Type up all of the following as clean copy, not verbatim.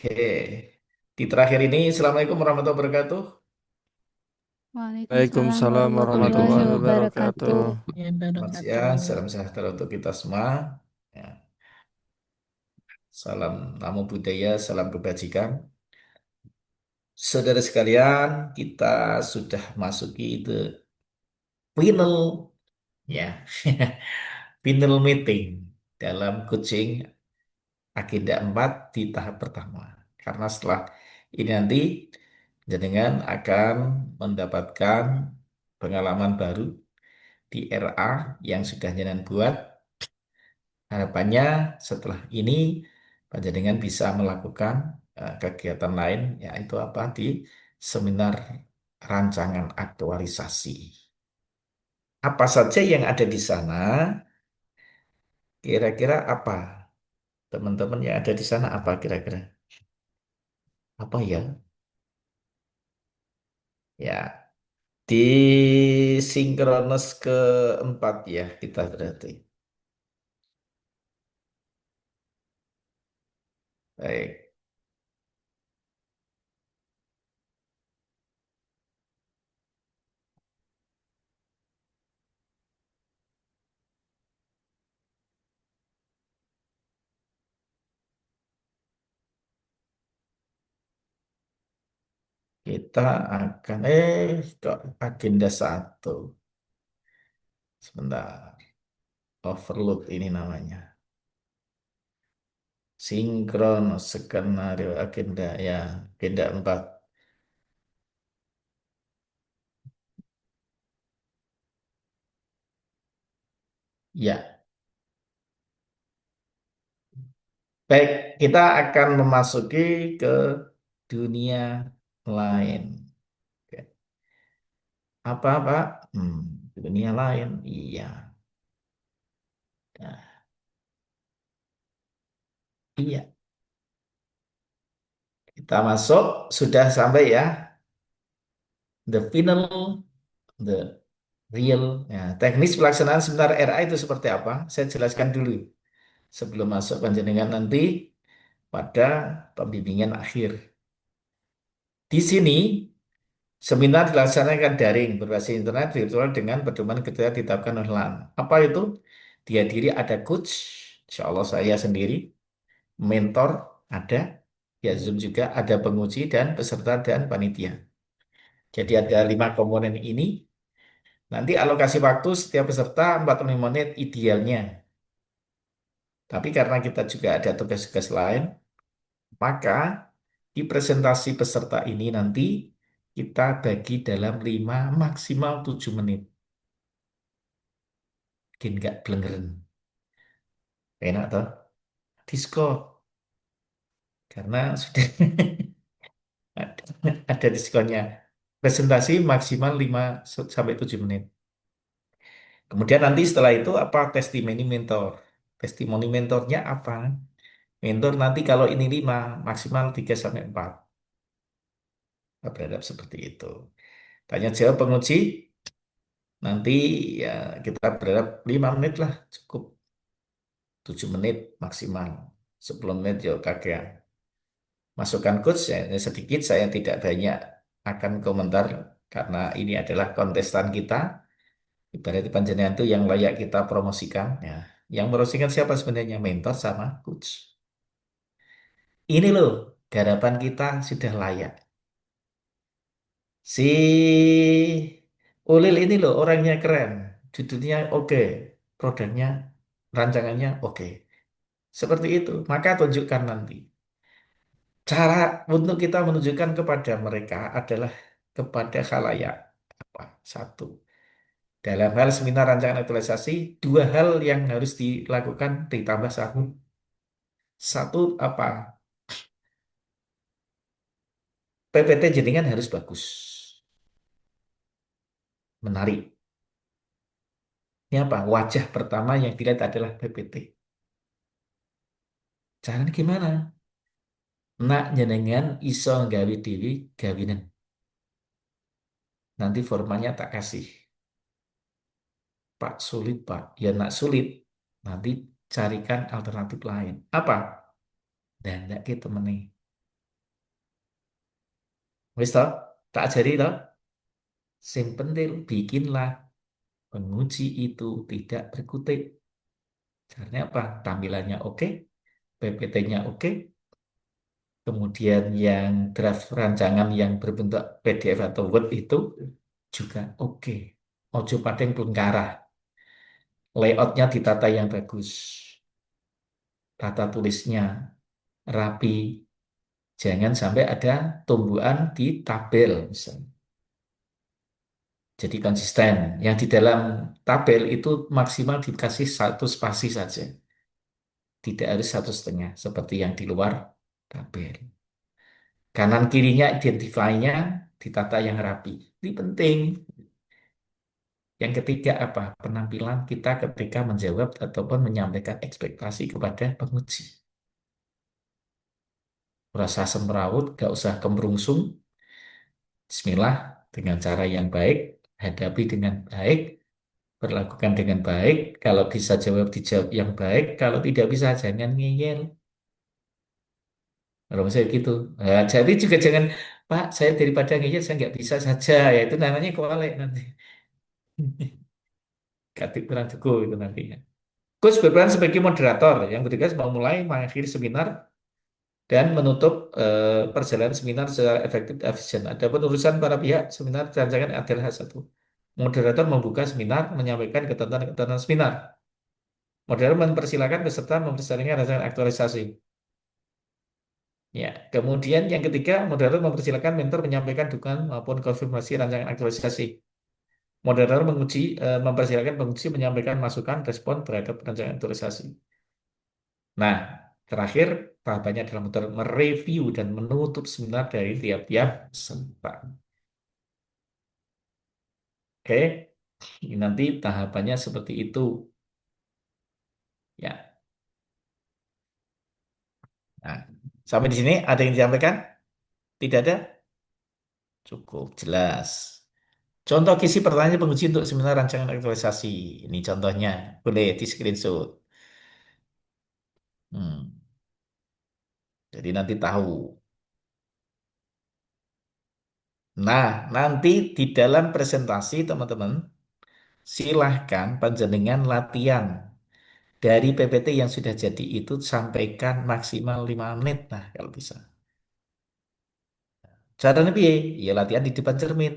Oke. Di terakhir ini, Assalamualaikum warahmatullahi wabarakatuh. Waalaikumsalam Waalaikumsalam warahmatullahi warahmatullahi wabarakatuh. wabarakatuh. Selamat siang, salam sejahtera untuk kita semua. Ya, salam namo buddhaya, salam kebajikan. Saudara sekalian, kita sudah masuki the final, ya, final meeting dalam coaching agenda 4 di tahap pertama. Karena setelah ini nanti, jenengan akan mendapatkan pengalaman baru di RA yang sudah jenengan buat. Harapannya setelah ini panjenengan bisa melakukan kegiatan lain, yaitu apa di seminar rancangan aktualisasi. Apa saja yang ada di sana? Kira-kira apa? Teman-teman yang ada di sana apa kira-kira? Apa ya? Ya, di sinkronus keempat ya kita berarti. Baik. Kita akan kok agenda satu. Sebentar. Overload ini namanya. Sinkron skenario agenda ya, agenda 4. Ya, baik, kita akan memasuki ke dunia lain. Oke. Apa, Pak? Dunia lain. Iya. Nah, iya. Kita masuk, sudah sampai ya. The final, the real. Ya, teknis pelaksanaan seminar RA itu seperti apa? Saya jelaskan dulu sebelum masuk panjenengan nanti pada pembimbingan akhir. Di sini, seminar dilaksanakan daring berbasis internet virtual dengan pedoman ketika ditetapkan online. Apa itu? Dihadiri ada coach, insya Allah saya sendiri, mentor ada, ya Zoom juga ada penguji dan peserta dan panitia. Jadi ada 5 komponen ini. Nanti alokasi waktu setiap peserta 45 menit idealnya. Tapi karena kita juga ada tugas-tugas lain, maka di presentasi peserta ini nanti kita bagi dalam 5 maksimal 7 menit. Mungkin nggak belengeren. Enak toh? Diskon. Karena sudah ada, ada diskonnya. Presentasi maksimal 5 sampai 7 menit. Kemudian nanti setelah itu apa testimoni mentor. Testimoni mentornya apa? Mentor nanti kalau ini 5 maksimal 3 sampai 4. Kita berharap seperti itu. Tanya jawab penguji, nanti ya kita berharap 5 menit lah cukup. 7 menit maksimal. 10 menit ya kakek. Masukan coach ya, sedikit, saya tidak banyak akan komentar karena ini adalah kontestan kita. Ibarat panjenengan itu yang layak kita promosikan. Ya. Yang promosikan siapa sebenarnya? Mentor sama coach. Ini loh, garapan kita sudah layak. Si Ulil ini loh orangnya keren, judulnya oke, produknya, rancangannya oke. Seperti itu, maka tunjukkan nanti. Cara untuk kita menunjukkan kepada mereka adalah kepada khalayak. Apa? Satu. Dalam hal seminar rancangan aktualisasi, 2 hal yang harus dilakukan ditambah satu. Satu apa? PPT jenengan harus bagus, menarik. Ini apa? Wajah pertama yang dilihat adalah PPT. Caranya gimana? Nak jenengan iso gawe dewi gawinan. Nanti formatnya tak kasih. Pak sulit Pak. Ya nak sulit. Nanti carikan alternatif lain. Apa? Dan enggak kita temen nih. Wis toh, tak ajari toh. Sing penting bikinlah penguji itu tidak berkutik. Caranya apa? Tampilannya oke, PPT-nya oke, kemudian yang draft rancangan yang berbentuk PDF atau Word itu juga oke. Ojo padeng pelengkara. Layoutnya ditata yang bagus. Tata tulisnya rapi. Jangan sampai ada tumbuhan di tabel misalnya. Jadi konsisten. Yang di dalam tabel itu maksimal dikasih satu spasi saja. Tidak harus satu setengah seperti yang di luar tabel. Kanan kirinya identify-nya ditata yang rapi. Ini penting. Yang ketiga apa? Penampilan kita ketika menjawab ataupun menyampaikan ekspektasi kepada penguji. Rasa semrawut, gak usah kemerungsung. Bismillah dengan cara yang baik, hadapi dengan baik, perlakukan dengan baik. Kalau bisa jawab dijawab yang baik, kalau tidak bisa jangan ngeyel. Kalau saya gitu. Nah, jadi juga jangan, Pak, saya daripada ngeyel saya nggak bisa saja. Ya itu namanya kualek nanti. Katik kurang teguh itu nantinya. Coach berperan sebagai moderator yang bertugas memulai, mengakhiri seminar, dan menutup perjalanan seminar secara efektif dan efisien. Adapun urusan para pihak seminar rancangan adalah satu. Moderator membuka seminar, menyampaikan ketentuan-ketentuan seminar. Moderator mempersilahkan peserta mempersilakan rancangan aktualisasi. Ya, kemudian yang ketiga, moderator mempersilakan mentor menyampaikan dukungan maupun konfirmasi rancangan aktualisasi. Moderator mempersilakan penguji menyampaikan masukan respon terhadap rancangan aktualisasi. Nah, terakhir, tahapannya adalah mereview dan menutup seminar dari tiap-tiap peserta. Oke, nanti tahapannya seperti itu. Ya, nah, sampai di sini ada yang disampaikan? Tidak ada? Cukup jelas. Contoh kisi pertanyaan penguji untuk seminar rancangan aktualisasi. Ini contohnya, boleh di screenshot. Hmm, jadi nanti tahu. Nah, nanti di dalam presentasi teman-teman, silahkan panjenengan latihan dari PPT yang sudah jadi itu sampaikan maksimal 5 menit. Nah, kalau bisa. Caranya piye? Ya latihan di depan cermin.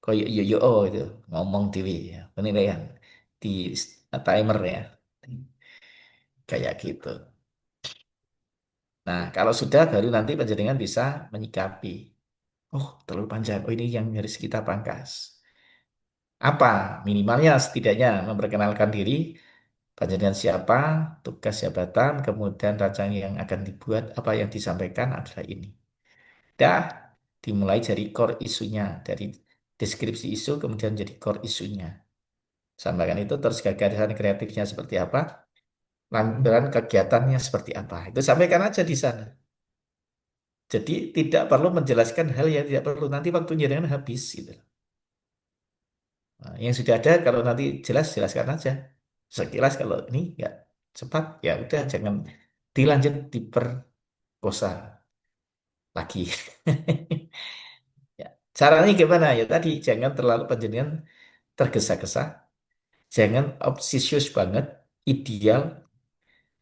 Kayak yo oh itu ngomong dewe ya, penilaian di timer ya. Kayak gitu. Nah, kalau sudah baru nanti panjenengan bisa menyikapi. Oh, terlalu panjang. Oh, ini yang harus kita pangkas. Apa? Minimalnya setidaknya memperkenalkan diri, panjenengan siapa, tugas jabatan, kemudian rancangan yang akan dibuat, apa yang disampaikan adalah ini. Dah dimulai dari core isunya, dari deskripsi isu kemudian jadi core isunya. Sampaikan itu terus gagasan kreatifnya seperti apa, lantaran kegiatannya seperti apa. Itu sampaikan aja di sana. Jadi tidak perlu menjelaskan hal yang tidak perlu. Nanti waktunya dengan habis gitu. Nah, yang sudah ada kalau nanti jelas jelaskan aja. Sekilas kalau ini nggak cepat ya udah jangan dilanjut diperkosa lagi. Ya. Caranya gimana ya tadi jangan terlalu panjenengan tergesa-gesa, jangan obsesius banget, ideal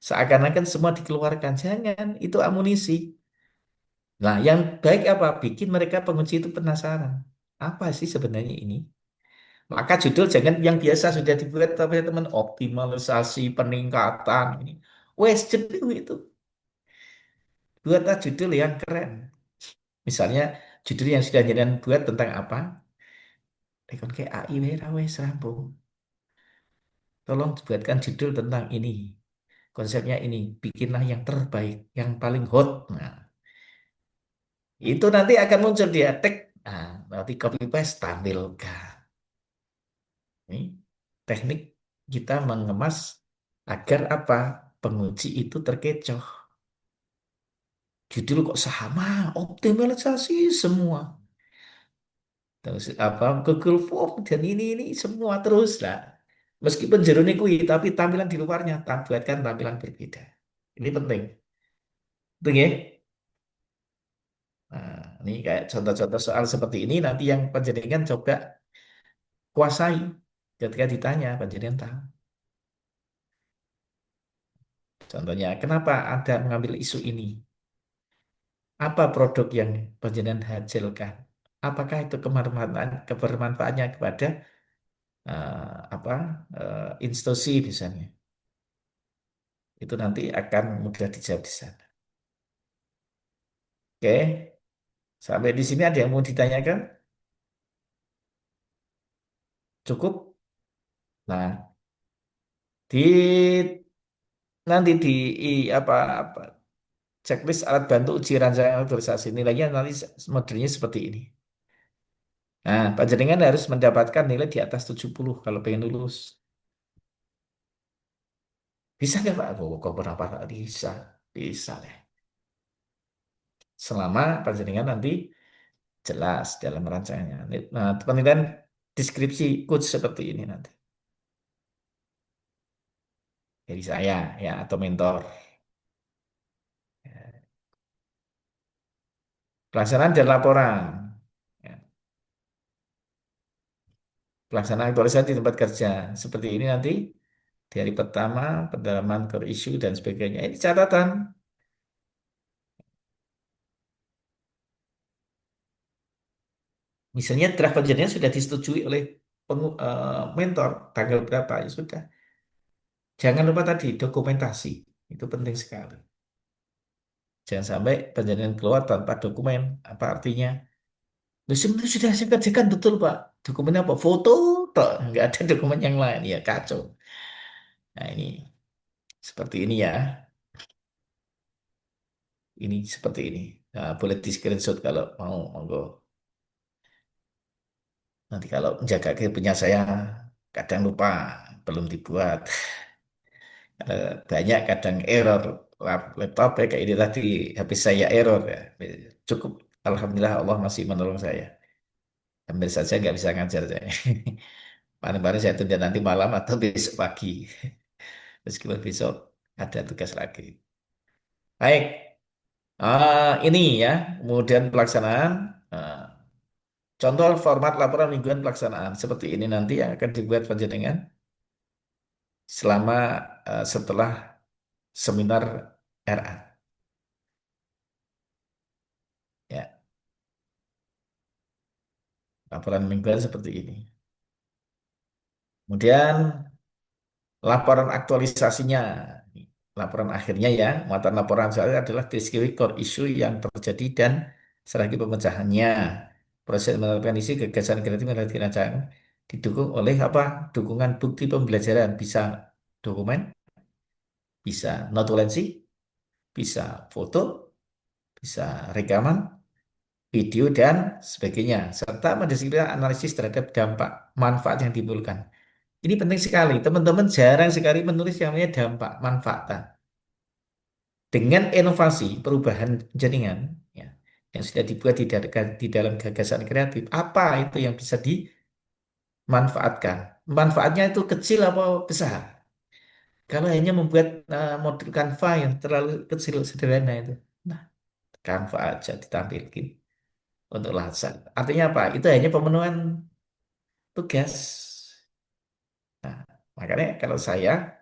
seakan-akan semua dikeluarkan. Jangan, itu amunisi. Nah, yang baik apa? Bikin mereka pengunci itu penasaran. Apa sih sebenarnya ini? Maka judul jangan yang biasa sudah dibuat tapi teman optimalisasi peningkatan ini. Wes jenuh itu. Buatlah judul yang keren. Misalnya judul yang sudah jenengan buat tentang apa? Rekon ke AI wes rampung. Tolong buatkan judul tentang ini. Konsepnya ini, bikinlah yang terbaik, yang paling hot. Nah, itu nanti akan muncul di tag. Nah, nanti copy paste tampilkan. Ini teknik kita mengemas agar apa? Penguji itu terkecoh. Judul kok sama, optimalisasi semua. Terus apa Google Form dan ini semua terus lah. Meskipun jerone kui, tapi tampilan di luarnya buatkan tampilan berbeda. Ini penting. Penting ya? Nah, ini kayak contoh-contoh soal seperti ini nanti yang panjenengan coba kuasai ketika ditanya panjenengan tahu. Contohnya, kenapa Anda mengambil isu ini? Apa produk yang panjenengan hasilkan? Apakah itu kebermanfaatnya kepada apa institusi misalnya? Itu nanti akan mudah dijawab di sana. Oke, sampai di sini ada yang mau ditanyakan? Cukup? Nah, di nanti di apa checklist alat bantu uji rancangan autorisasi nilainya nanti modelnya seperti ini. Nah, panjenengan harus mendapatkan nilai di atas 70 kalau pengen lulus. Bisa nggak Pak? Oh, kok berapa Pak? Bisa. Bisa deh. Selama panjenengan nanti jelas dalam rancangannya. Nah, penilaian deskripsi coach seperti ini nanti. Dari saya ya atau mentor. Pelaksanaan dan laporan. Ya, pelaksanaan aktualisasi di tempat kerja. Seperti ini nanti di hari pertama, pendalaman core issue dan sebagainya. Ini catatan. Misalnya draft perjanjian sudah disetujui oleh mentor tanggal berapa ya sudah. Jangan lupa tadi dokumentasi. Itu penting sekali. Jangan sampai perjanjian keluar tanpa dokumen. Apa artinya? Loh, sebenarnya sudah saya kerjakan betul Pak. Dokumennya apa? Foto, toh. Nggak ada dokumen yang lain. Ya kacau. Nah ini seperti ini ya. Ini seperti ini. Nah, boleh di screenshot kalau mau, monggo. Nanti kalau menjaga punya saya kadang lupa, belum dibuat. Banyak kadang error laptop ya kayak ini tadi habis saya error ya. Cukup Alhamdulillah Allah masih menolong saya. Hampir saja nggak bisa ngajar saya. Paling-paling saya tunda nanti malam atau besok pagi. Meskipun besok ada tugas lagi. Baik, ini ya. Kemudian pelaksanaan. Ah, contoh format laporan mingguan pelaksanaan seperti ini nanti yang akan dibuat panjenengan selama setelah seminar RA. Ya, laporan mingguan seperti ini. Kemudian laporan aktualisasinya. Laporan akhirnya ya, muatan laporan saya adalah deskripsi core issue yang terjadi dan strategi pemecahannya. Proses menerapkan isi gagasan kreatif melalui rancangan didukung oleh apa? Dukungan bukti pembelajaran bisa dokumen, bisa notulensi, bisa foto, bisa rekaman, video dan sebagainya, serta mendeskripsikan analisis terhadap dampak manfaat yang ditimbulkan. Ini penting sekali. Teman-teman jarang sekali menulis yang namanya dampak manfaat. Dengan inovasi perubahan jaringan ya, yang sudah dibuat di dalam gagasan kreatif, apa itu yang bisa dimanfaatkan? Manfaatnya itu kecil apa besar? Kalau hanya membuat modul Canva yang terlalu kecil sederhana itu, nah Canva aja ditampilkan untuk lasan. Artinya apa? Itu hanya pemenuhan tugas. Nah, makanya kalau saya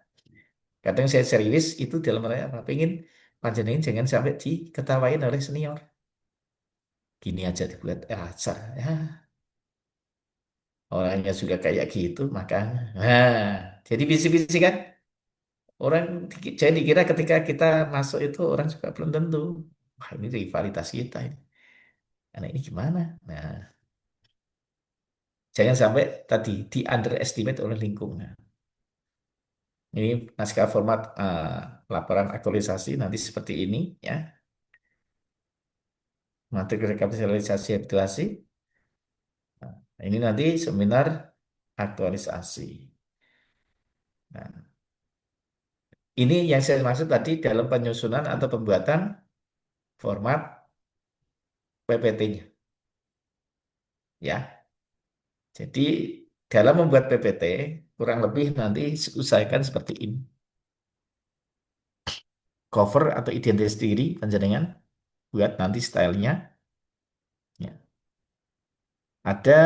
kadang saya serius itu dalam rangka apa? Pengen panjenengan jangan sampai diketawain oleh senior. Gini aja dibuat aja. Ya, orangnya juga kayak gitu, makanya. Nah, jadi visi-visi kan orang jadi dikira ketika kita masuk itu orang juga belum tentu. Wah, ini rivalitas kita ini. Anak ini gimana? Nah, jangan sampai tadi di underestimate oleh lingkungan. Ini naskah format laporan aktualisasi nanti seperti ini ya. Materi rekapitulasi rekapitulasi. Nah, ini nanti seminar aktualisasi. Nah, ini yang saya maksud tadi dalam penyusunan atau pembuatan format PPT-nya. Ya, jadi dalam membuat PPT kurang lebih nanti usahakan seperti ini. Cover atau identitas diri panjenengan buat nanti stylenya. Ada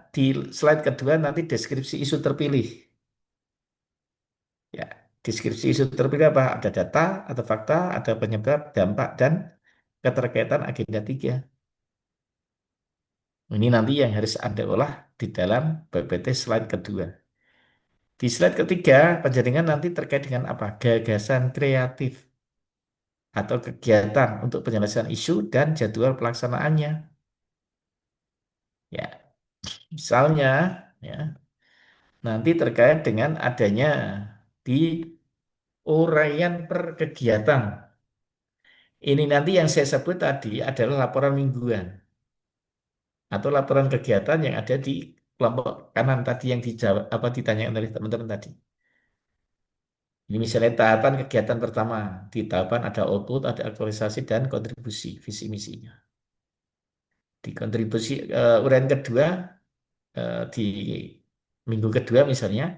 di slide kedua nanti deskripsi isu terpilih. Ya, deskripsi isu terpilih apa? Ada data, ada fakta, ada penyebab, dampak, dan keterkaitan agenda 3. Ini nanti yang harus Anda olah di dalam PPT slide kedua. Di slide ketiga, penjaringan nanti terkait dengan apa? Gagasan kreatif atau kegiatan untuk penyelesaian isu dan jadwal pelaksanaannya. Ya, misalnya, ya, nanti terkait dengan adanya di uraian per kegiatan. Ini nanti yang saya sebut tadi adalah laporan mingguan atau laporan kegiatan yang ada di kelompok kanan tadi yang dijawab apa ditanyakan oleh teman-teman tadi. Ini misalnya tahapan kegiatan pertama. Di tahapan ada output, ada aktualisasi, dan kontribusi, visi misinya. Di kontribusi uraian kedua, di minggu kedua misalnya,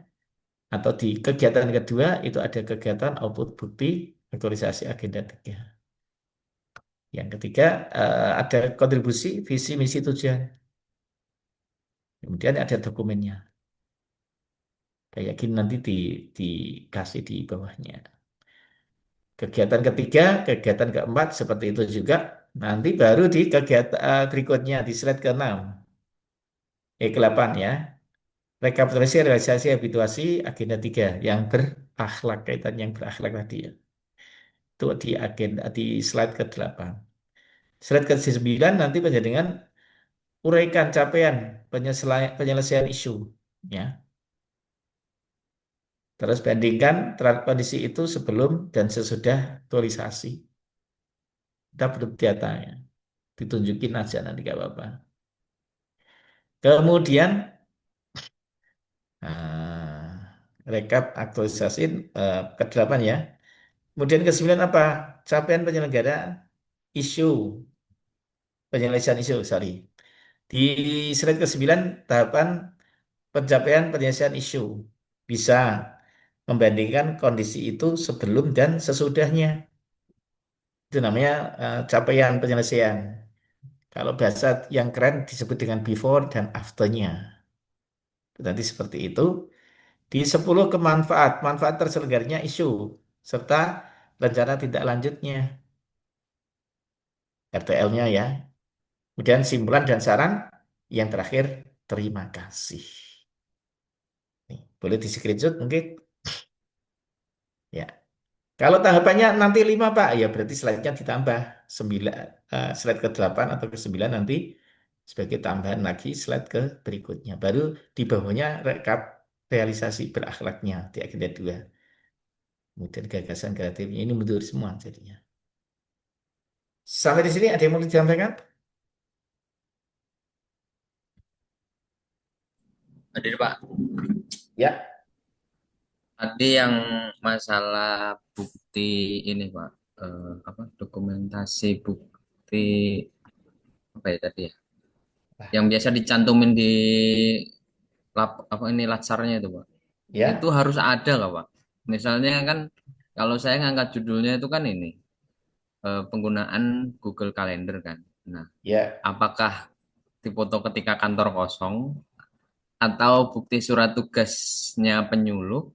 atau di kegiatan kedua itu ada kegiatan output bukti, aktualisasi agenda 3. Yang ketiga, ada kontribusi, visi, misi, tujuan. Kemudian ada dokumennya. Kayak gini nanti dikasih di bawahnya. Kegiatan ketiga, kegiatan keempat seperti itu juga. Nanti baru di kegiatan berikutnya di slide ke-6, ke-8 ya. Rekapitulasi realisasi habituasi agenda 3 yang berakhlak, kaitan yang berakhlak tadi ya. Itu di agenda di slide ke-8. Slide ke-9 nanti penjaringan uraikan capaian penyelesaian isu ya. Terus bandingkan kondisi itu sebelum dan sesudah aktualisasi. Kita belum datanya. Ditunjukin aja nanti gak apa-apa. Kemudian rekap aktualisasi ke-8 ya. Kemudian ke-9 apa? Capaian penyelenggara isu, penyelesaian isu, sorry. Di slide ke-9 tahapan pencapaian penyelesaian isu. Bisa membandingkan kondisi itu sebelum dan sesudahnya. Itu namanya capaian penyelesaian. Kalau bahasa yang keren disebut dengan before dan after-nya. Nanti seperti itu. Di 10 manfaat terselenggaranya isu, serta rencana tindak lanjutnya, RTL-nya ya. Kemudian simpulan dan saran, yang terakhir, terima kasih. Nih, boleh di screenshot mungkin. Ya. Kalau tahapannya nanti 5 Pak, ya berarti slide-nya ditambah 9, slide ke-8 atau ke-9 nanti sebagai tambahan lagi slide ke berikutnya. Baru di bawahnya rekap realisasi berakhlaknya di agenda 2. Kemudian gagasan kreatifnya ini mundur semua jadinya. Sampai di sini ada yang mau disampaikan? Hadir Pak. Ya, Tadi yang masalah bukti ini Pak, apa dokumentasi bukti apa ya tadi ya? Yang biasa dicantumin di apa ini latsarnya itu Pak. Itu ya, harus ada nggak Pak? Misalnya kan kalau saya ngangkat judulnya itu kan ini penggunaan Google Calendar kan. Nah, ya. apakah dipoto ketika kantor kosong atau bukti surat tugasnya penyuluh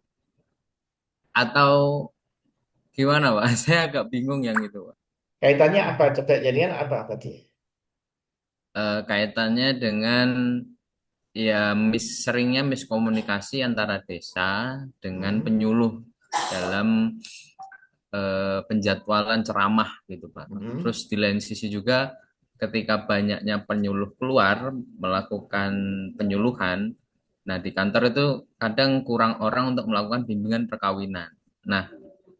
atau gimana Pak? Saya agak bingung yang itu Pak. Kaitannya apa? Coba jadian apa tadi? Kaitannya dengan ya seringnya miskomunikasi antara desa dengan Hmm, penyuluh dalam penjadwalan ceramah gitu Pak. hmm. Terus di lain sisi juga ketika banyaknya penyuluh keluar melakukan penyuluhan, nah di kantor itu kadang kurang orang untuk melakukan bimbingan perkawinan. Nah,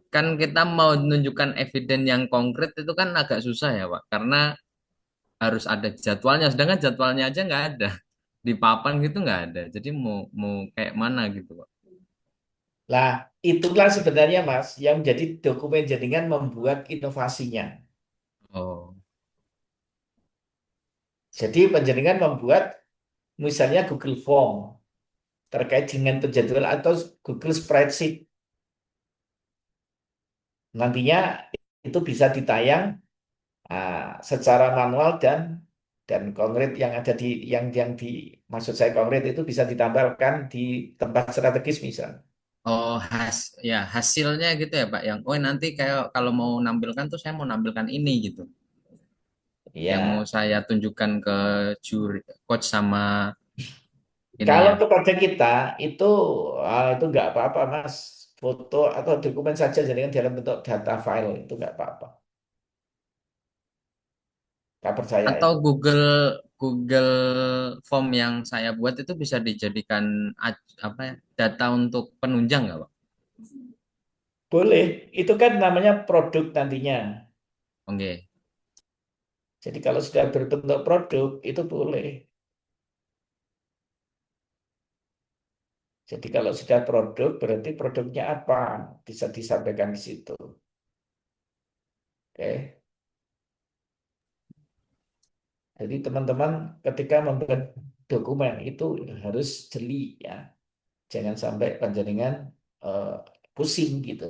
kan kita mau menunjukkan eviden yang konkret itu kan agak susah ya Pak, karena harus ada jadwalnya, sedangkan jadwalnya aja nggak ada di papan gitu nggak ada. Jadi mau mau kayak mana gitu Pak? Lah, itulah sebenarnya Mas yang menjadi dokumen jaringan membuat inovasinya. Oh, Jadi penjaringan membuat misalnya Google Form terkait dengan penjadwalan atau Google Spreadsheet. Nantinya itu bisa ditayang secara manual dan Dan konkret yang ada di yang di maksud saya konkret itu bisa ditambahkan di tempat strategis misal. Oh, ya hasilnya gitu ya Pak. Yang oh nanti kayak kalau mau nampilkan tuh saya mau nampilkan ini gitu. Yang mau Ya, saya tunjukkan ke juri, coach sama kalau ininya. kepada kita itu itu nggak apa-apa Mas. Foto atau dokumen saja jadikan dalam bentuk data file itu nggak apa-apa. Nggak percaya Atau itu. Google Google Form yang saya buat itu bisa dijadikan apa ya, data untuk penunjang nggak Pak? Boleh, itu kan namanya produk nantinya. Oke. Jadi kalau sudah berbentuk produk itu boleh. Jadi kalau sudah produk berarti produknya apa? Bisa disampaikan di situ. Oke. Jadi teman-teman ketika membuat dokumen itu harus jeli ya. Jangan sampai panjenengan eh, pusing gitu.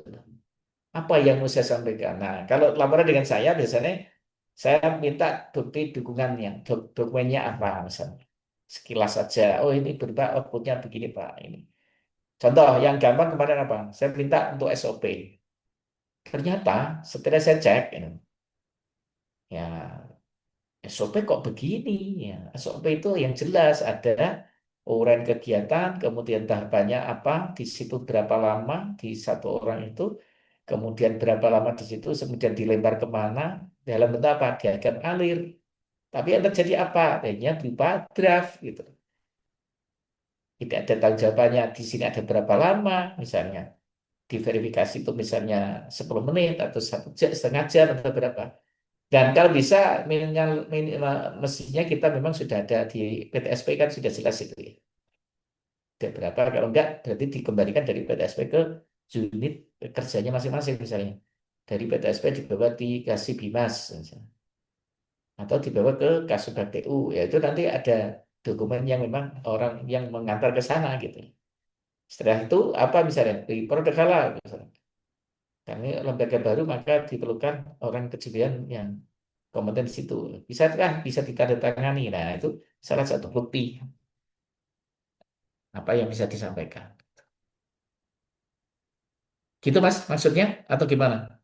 Apa yang mau saya sampaikan? Nah, kalau laporan dengan saya biasanya saya minta bukti dukungan yang dokumennya apa misalnya. Sekilas saja. Oh ini berupa outputnya begini Pak. Ini. Contoh yang gampang kemarin apa? Saya minta untuk SOP. Ternyata setelah saya cek, ya SOP kok begini ya. SOP itu yang jelas ada uraian kegiatan, kemudian tahapannya apa, di situ berapa lama di satu orang itu, kemudian berapa lama di situ, kemudian dilempar kemana, dalam bentuk apa, diagram alir. Tapi yang terjadi apa? Akhirnya berupa draft gitu. Tidak ada tanggung jawabannya di sini ada berapa lama, misalnya diverifikasi itu misalnya 10 menit atau 1 jam, setengah jam atau berapa. Dan kalau bisa mestinya kita memang sudah ada di PTSP kan sudah jelas itu ya. Ada berapa, kalau enggak berarti dikembalikan dari PTSP ke unit kerjanya masing-masing misalnya. Dari PTSP dibawa dikasih Bimas misalnya. Atau dibawa ke Kasubag TU. Ya itu nanti ada dokumen yang memang orang yang mengantar ke sana gitu. Setelah itu apa misalnya di produk halal misalnya. Kami lembaga baru maka diperlukan orang kejelian yang kompeten di situ. Bisakah bisa ditandatangani? Nah, itu salah satu bukti apa yang bisa disampaikan. Gitu Mas, maksudnya atau gimana?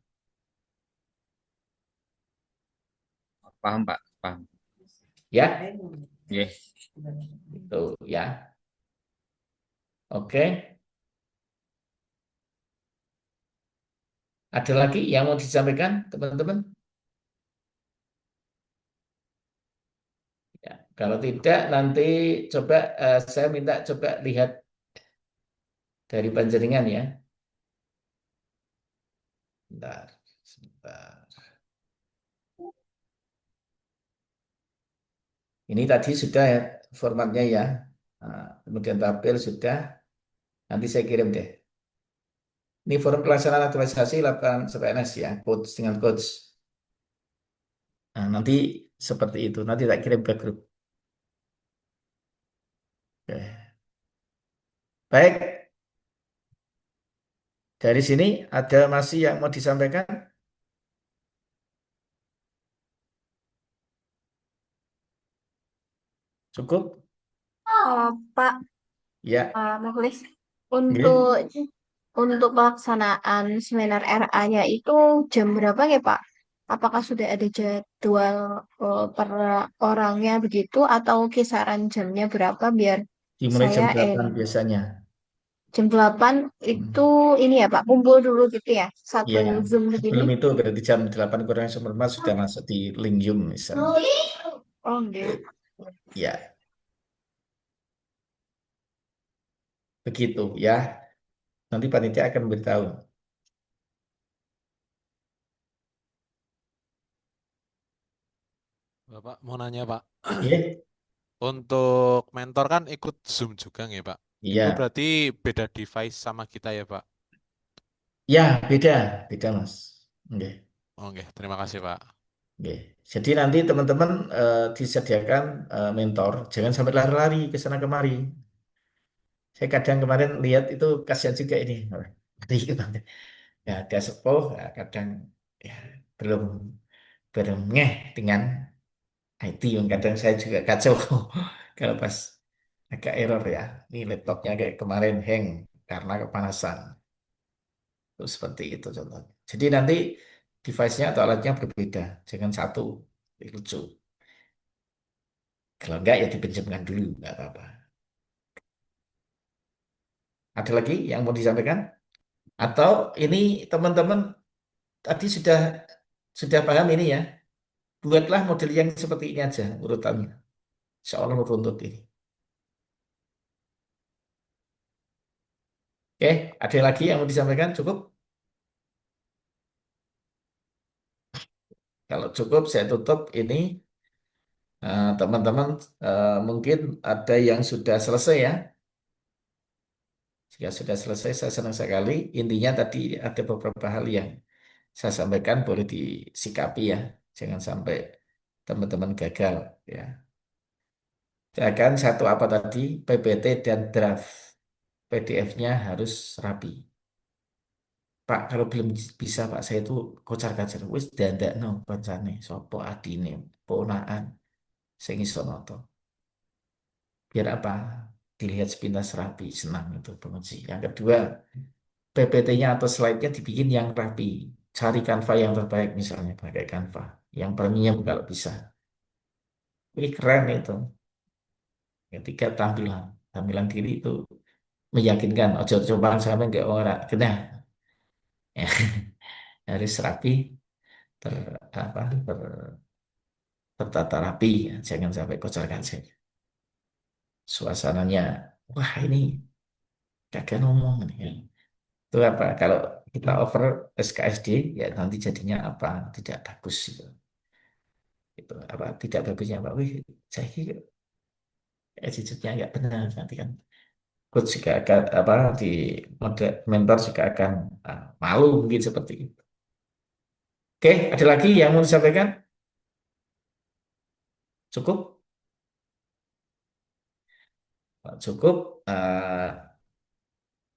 Paham Pak, paham. Ya, Oke. itu ya. Oke. Ada lagi yang mau disampaikan, teman-teman? Ya, kalau tidak nanti coba saya minta coba lihat dari panjenengan ya. Bentar, sebentar. Ini tadi sudah ya formatnya ya. Nah, kemudian tabel sudah. Nanti saya kirim deh. Ini forum pelaksanaan aktualisasi laporan CPNS ya, coach dengan coach. Nah, nanti seperti itu. Nanti tak kirim ke grup. Oke. Baik, dari sini ada masih yang mau disampaikan? Cukup? Pak Ya. Mukhlis, Oke. untuk pelaksanaan seminar RA-nya itu jam berapa ya Pak? Apakah sudah ada jadwal per orangnya begitu atau kisaran jamnya berapa biar Dimulai jam saya 8 biasanya. jam 8 itu Hmm. ini ya Pak, kumpul dulu gitu ya, satu Ya, Zoom begini. sebelum itu berarti jam 8 kurang seperempat sudah masuk di link Zoom misalnya. Oh enggak. Ya, begitu ya. Nanti panitia akan memberitahu. Bapak mau nanya Pak, Ya, untuk mentor kan ikut Zoom juga nggak Pak? Itu iya. berarti beda device sama kita ya Pak? Ya, beda, beda Mas. Oke. Oke, terima kasih Pak. Oke. Jadi nanti teman-teman disediakan mentor, jangan sampai lari-lari ke sana kemari. Saya kadang kemarin lihat itu kasihan juga ini. Lari kemana. Ya, dia sepuh, ya, kadang ya, belum belum ngeh dengan IT yang kadang saya juga kacau kalau pas agak error ya. Ini laptopnya kayak kemarin hang karena kepanasan. Itu seperti itu contohnya. Jadi nanti device-nya atau alatnya berbeda, jangan satu. Ini lucu. Kalau enggak ya dipinjamkan dulu, enggak apa-apa. Ada lagi yang mau disampaikan? Atau ini teman-teman tadi sudah paham ini ya? Buatlah model yang seperti ini aja urutannya. Seolah runtut ini. Oke, ada lagi yang mau disampaikan? Cukup? Kalau cukup, saya tutup ini. Teman-teman, mungkin ada yang sudah selesai ya. Jika sudah selesai, saya senang sekali. Intinya tadi ada beberapa hal yang saya sampaikan boleh disikapi ya. Jangan sampai teman-teman gagal ya. Jangan satu apa tadi, PPT dan draft PDF-nya harus rapi. Pak, kalau belum bisa Pak, saya itu kocar-kacir. Wis dandakno kancane, sapa adine, ponaan, sing iso noto. Biar apa? Dilihat sepintas rapi, senang itu penguji. Yang kedua, PPT-nya atau slide-nya dibikin yang rapi. Cari Canva yang terbaik misalnya, pakai Canva. Yang premium kalau bisa. Ini keren itu. Ketiga, tampilan. Tampilan diri itu meyakinkan. Ojo coba sampai nggak orang. Kena. Harus rapi, ter, apa, tertata rapi. Ya. Jangan sampai kocar-kacir. Suasananya, wah ini kagak ngomong. Nih, ya. Itu apa? Kalau kita over SKSD, ya nanti jadinya apa? Tidak bagus gitu. Itu apa? Tidak bagusnya apa? Wih, saya kira attitude-nya nggak benar nanti kan. Coach juga akan apa di mentor juga akan malu mungkin seperti itu. Oke, ada lagi yang mau disampaikan? Cukup? Cukup.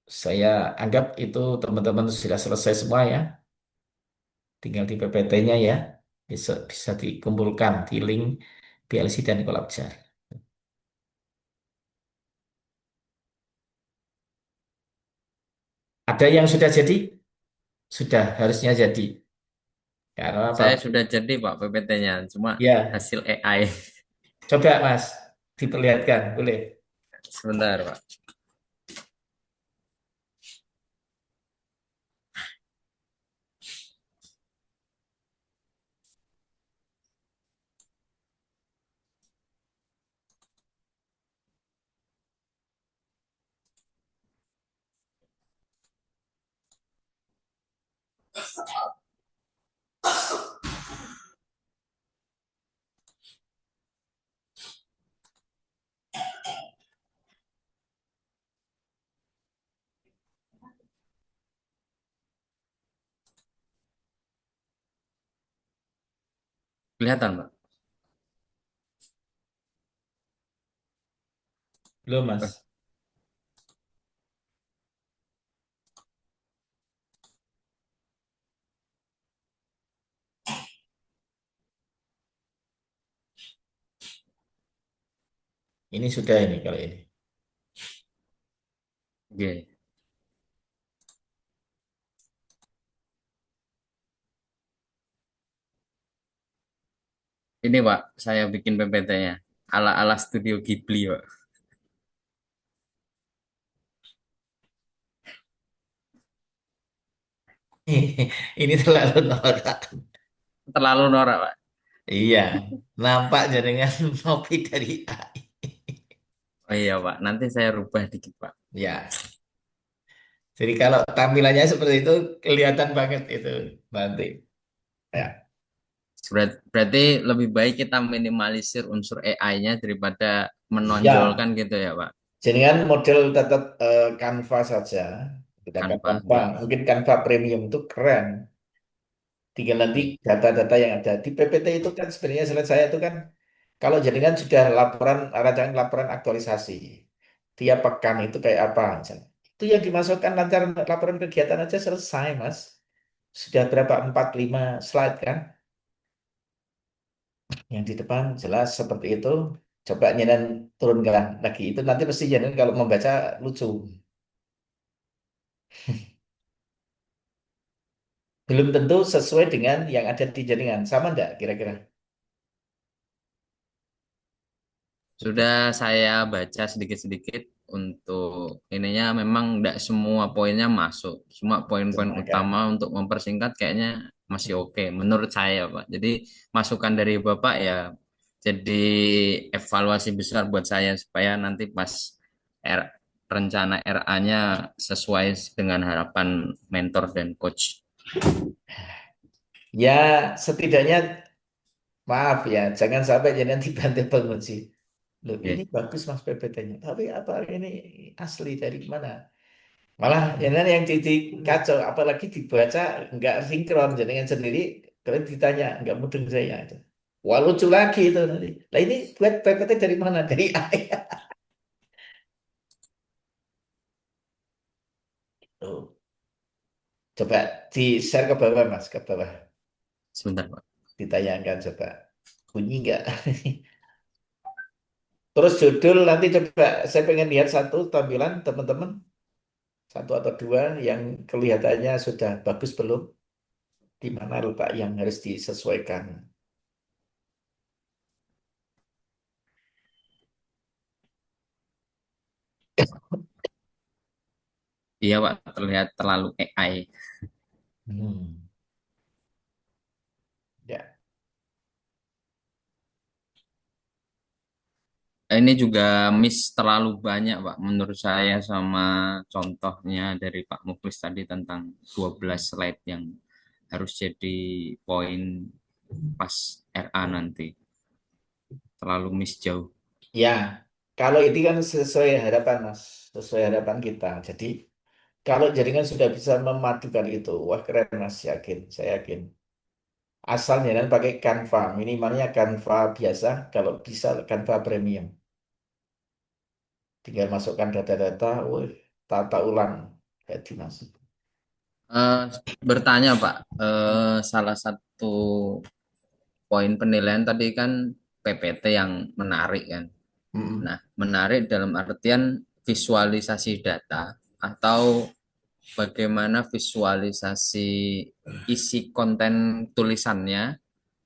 Saya anggap itu teman-teman sudah selesai semua ya. Tinggal di PPT-nya ya. Bisa dikumpulkan di link PLC dan Collabjar. Ada yang sudah jadi? Sudah harusnya jadi. Karena apa? Saya sudah jadi Pak PPT-nya, cuma Ya, hasil AI. coba Mas, diperlihatkan, boleh. Sebentar Pak. Kelihatan Pak. Belum, Eh, Mas. Ini sudah ini kalau ini. Oke. Ini Pak, saya bikin PPT-nya. Ala-ala Studio Ghibli Pak. Ini terlalu norak. Terlalu norak Pak. Iya, nampak jaringan ngopi dari AI. Oh iya Pak, nanti saya rubah dikit Pak. Ya, jadi kalau tampilannya seperti itu kelihatan banget itu nanti. Ya, Berarti lebih baik kita minimalisir unsur AI-nya daripada ya. menonjolkan gitu ya Pak. Jadi kan model tetap Canva saja. Gunakan Tanpa, Canva. oke. Mungkin Canva Premium itu keren. Tinggal nanti Oke. data-data yang ada di PPT itu kan sebenarnya slide saya itu kan kalau jaringan sudah laporan rancangan laporan aktualisasi tiap pekan itu kayak apa misalnya. Itu yang dimasukkan lancar laporan kegiatan aja selesai, Mas. Sudah berapa? 4 5 slide kan? Yang di depan jelas seperti itu. Coba Nyenan turunkan lagi. Itu nanti pasti Nyenan kalau membaca lucu. Belum tentu sesuai dengan yang ada di jaringan. Sama enggak kira-kira? Sudah saya baca sedikit-sedikit untuk ininya memang tidak semua poinnya masuk. Cuma poin-poin Semua kan? utama untuk mempersingkat kayaknya masih oke menurut saya, Pak. Jadi masukan dari Bapak ya jadi evaluasi besar buat saya supaya nanti pas R- rencana RA-nya sesuai dengan harapan mentor dan coach. Ya, setidaknya maaf ya, jangan sampai Nyenan dibantai penguji. Loh, ini Oke. bagus Mas PPT-nya. Tapi apa ini asli dari mana? Malah yang jadi kacau, apalagi dibaca nggak sinkron, jenengan sendiri kalian ditanya nggak mudeng saya. Wah lucu lagi itu nanti. Lah ini buat PPT dari mana? Dari ayah. Tuh. Coba di share ke bawah Mas, ke bawah. Sebentar, Pak. Ditayangkan coba. Bunyi nggak? Terus judul nanti coba saya pengen lihat satu tampilan teman-teman. Satu atau dua yang kelihatannya sudah bagus belum? Di mana letak yang harus disesuaikan? Iya, Pak, terlihat terlalu AI. Hmm. Ya. Ini juga miss terlalu banyak, Pak, menurut saya sama contohnya dari Pak Muklis tadi tentang 12 slide yang harus jadi poin pas RA nanti. Terlalu miss jauh. Ya, kalau ini kan sesuai harapan Mas, sesuai harapan kita. Jadi kalau jaringan sudah bisa memadukan itu, wah keren Mas, yakin, saya yakin. Asalnya dan pakai Canva, minimalnya Canva biasa, kalau bisa Canva premium. Tinggal masukkan data-data, wih, tata ulang, jadi Mas. Eh, Bertanya, Pak, salah satu poin penilaian tadi kan PPT yang menarik kan. Mm-mm. Nah, menarik dalam artian visualisasi data atau bagaimana visualisasi isi konten tulisannya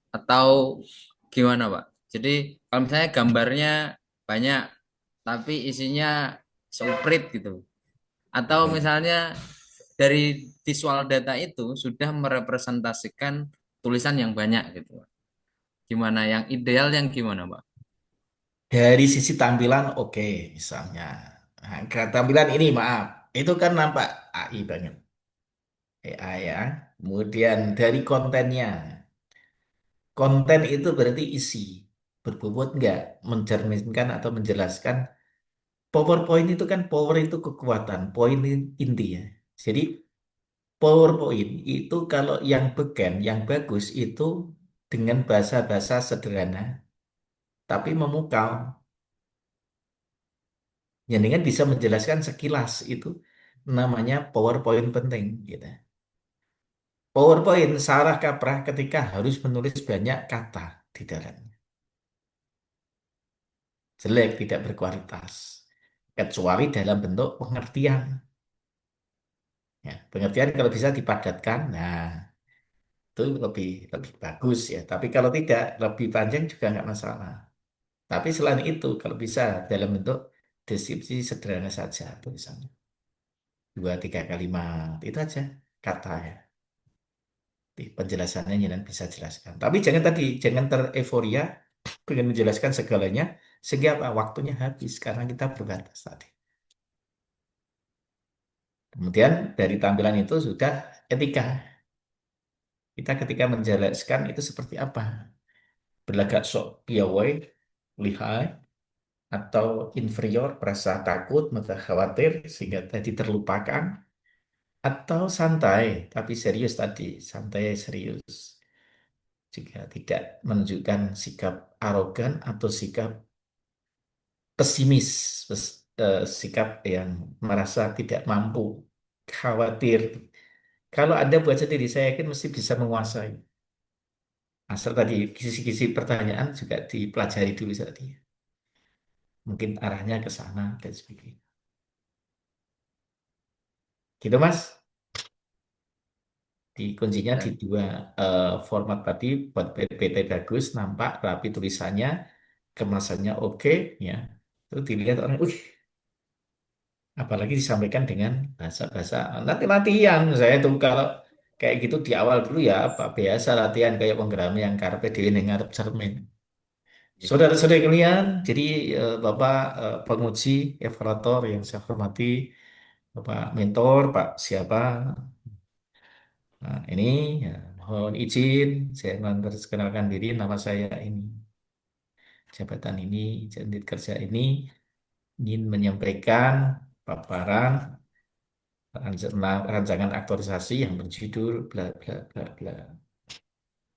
atau gimana Pak? Jadi kalau misalnya gambarnya banyak tapi isinya semprit gitu. Atau misalnya dari visual data itu sudah merepresentasikan tulisan yang banyak gitu. Gimana yang ideal yang gimana Pak? Dari sisi tampilan, oke, misalnya. Nah, tampilan ini, maaf, itu kan nampak AI banget. AI ya. Kemudian dari kontennya. Konten itu berarti isi. Berbobot nggak? Mencerminkan atau menjelaskan. PowerPoint itu kan power itu kekuatan. Poin inti ya. Jadi PowerPoint itu kalau yang beken, yang bagus itu dengan bahasa-bahasa sederhana. Tapi memukau. Yang dengan bisa menjelaskan sekilas itu namanya PowerPoint penting gitu. PowerPoint salah kaprah ketika harus menulis banyak kata di dalamnya. Jelek, tidak berkualitas. Kecuali dalam bentuk pengertian. Ya, pengertian kalau bisa dipadatkan, nah itu lebih lebih bagus ya. Tapi kalau tidak, lebih panjang juga nggak masalah. Tapi selain itu, kalau bisa dalam bentuk deskripsi sederhana saja tulisannya. Dua, tiga kalimat, itu aja kata ya. Di penjelasannya Nyenan bisa jelaskan. Tapi jangan tadi, jangan tereuforia dengan menjelaskan segalanya sehingga apa? Waktunya habis karena kita berbatas tadi. Kemudian dari tampilan itu sudah etika. Kita ketika menjelaskan itu seperti apa? Berlagak sok piawai, lihai, atau inferior, merasa takut, merasa khawatir sehingga tadi terlupakan, atau santai tapi serius tadi, santai serius. Jika tidak menunjukkan sikap arogan atau sikap pesimis, sikap yang merasa tidak mampu, khawatir. Kalau Anda buat sendiri, saya yakin mesti bisa menguasai. Asal tadi kisi-kisi pertanyaan juga dipelajari dulu tadi. Mungkin arahnya ke sana dan sebagainya. Gitu Mas. Di kuncinya di Ya, dua format tadi buat PPT bagus, nampak rapi tulisannya, kemasannya oke, ya. Itu dilihat orang, apalagi disampaikan dengan bahasa-bahasa nanti latihan. Saya tuh kalau kayak gitu di awal dulu ya apa biasa latihan kayak penggeramean karpe dhewe ning ngarep cermin. ya. Saudara-saudara kalian, jadi Bapak penguji evaluator yang saya hormati, Bapak mentor, Pak siapa? Nah, ini ya, mohon izin, saya memperkenalkan diri, nama saya ini, jabatan ini, unit kerja ini, ingin menyampaikan paparan rancangan aktualisasi yang berjudul bla bla bla bla.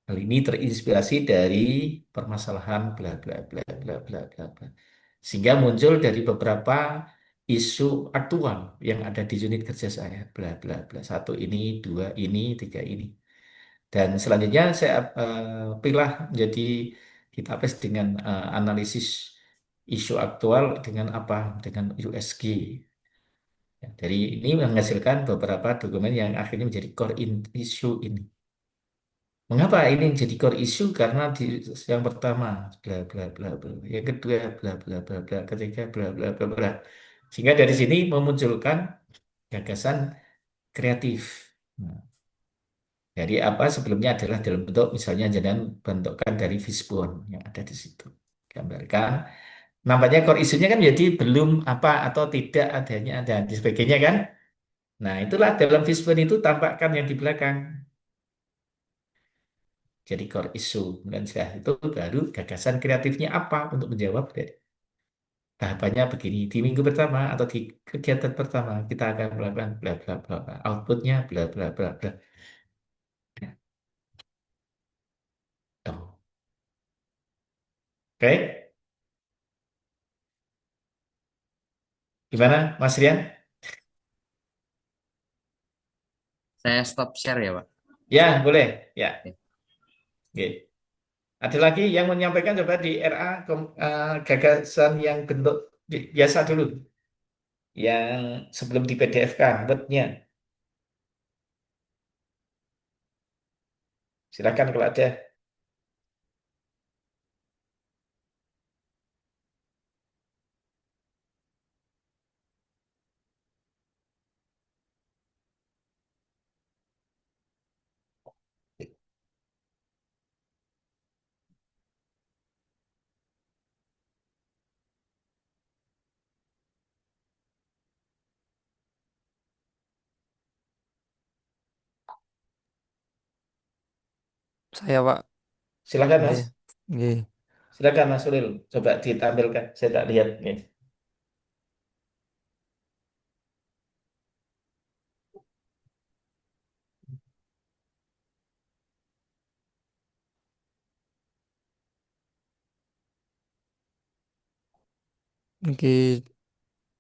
Hal ini terinspirasi dari permasalahan bla bla bla bla bla bla bla. Sehingga muncul dari beberapa isu aktual yang ada di unit kerja saya bla bla bla. Satu ini, dua ini, tiga ini. Dan selanjutnya saya pilah menjadi database dengan analisis isu aktual dengan apa? Dengan USG. Ya, dari ini menghasilkan beberapa dokumen yang akhirnya menjadi issue ini. Mengapa ini jadi core issue? Karena di yang pertama bla bla bla bla, yang kedua bla bla bla bla, ketiga bla bla bla bla. Sehingga dari sini memunculkan gagasan kreatif. Nah, dari apa sebelumnya adalah dalam bentuk misalnya jangan bentukan dari fishbone yang ada di situ. Gambarkan. Nampaknya core isunya kan jadi belum apa atau tidak adanya dan sebagainya kan. Nah, itulah dalam fishbone itu tampakkan yang di belakang. Jadi core issue. Dan setelah itu baru gagasan kreatifnya apa untuk menjawab dari tahapannya begini. Di minggu pertama atau di kegiatan pertama kita akan melakukan bla bla bla bla. Outputnya bla bla bla bla. Tuh. Oke, gimana Mas Rian? Saya stop share ya, Pak. Ya, boleh. Ya, Ya. oke. Ada lagi yang menyampaikan coba di RA gagasan yang bentuk biasa dulu, yang sebelum di PDF-kan, Word-nya. Silakan kalau ada. Saya Pak, Silakan nggih, Mas. nggih. Silakan Mas Ulil. Coba ditampilkan. Saya tak lihat. Nih. Niki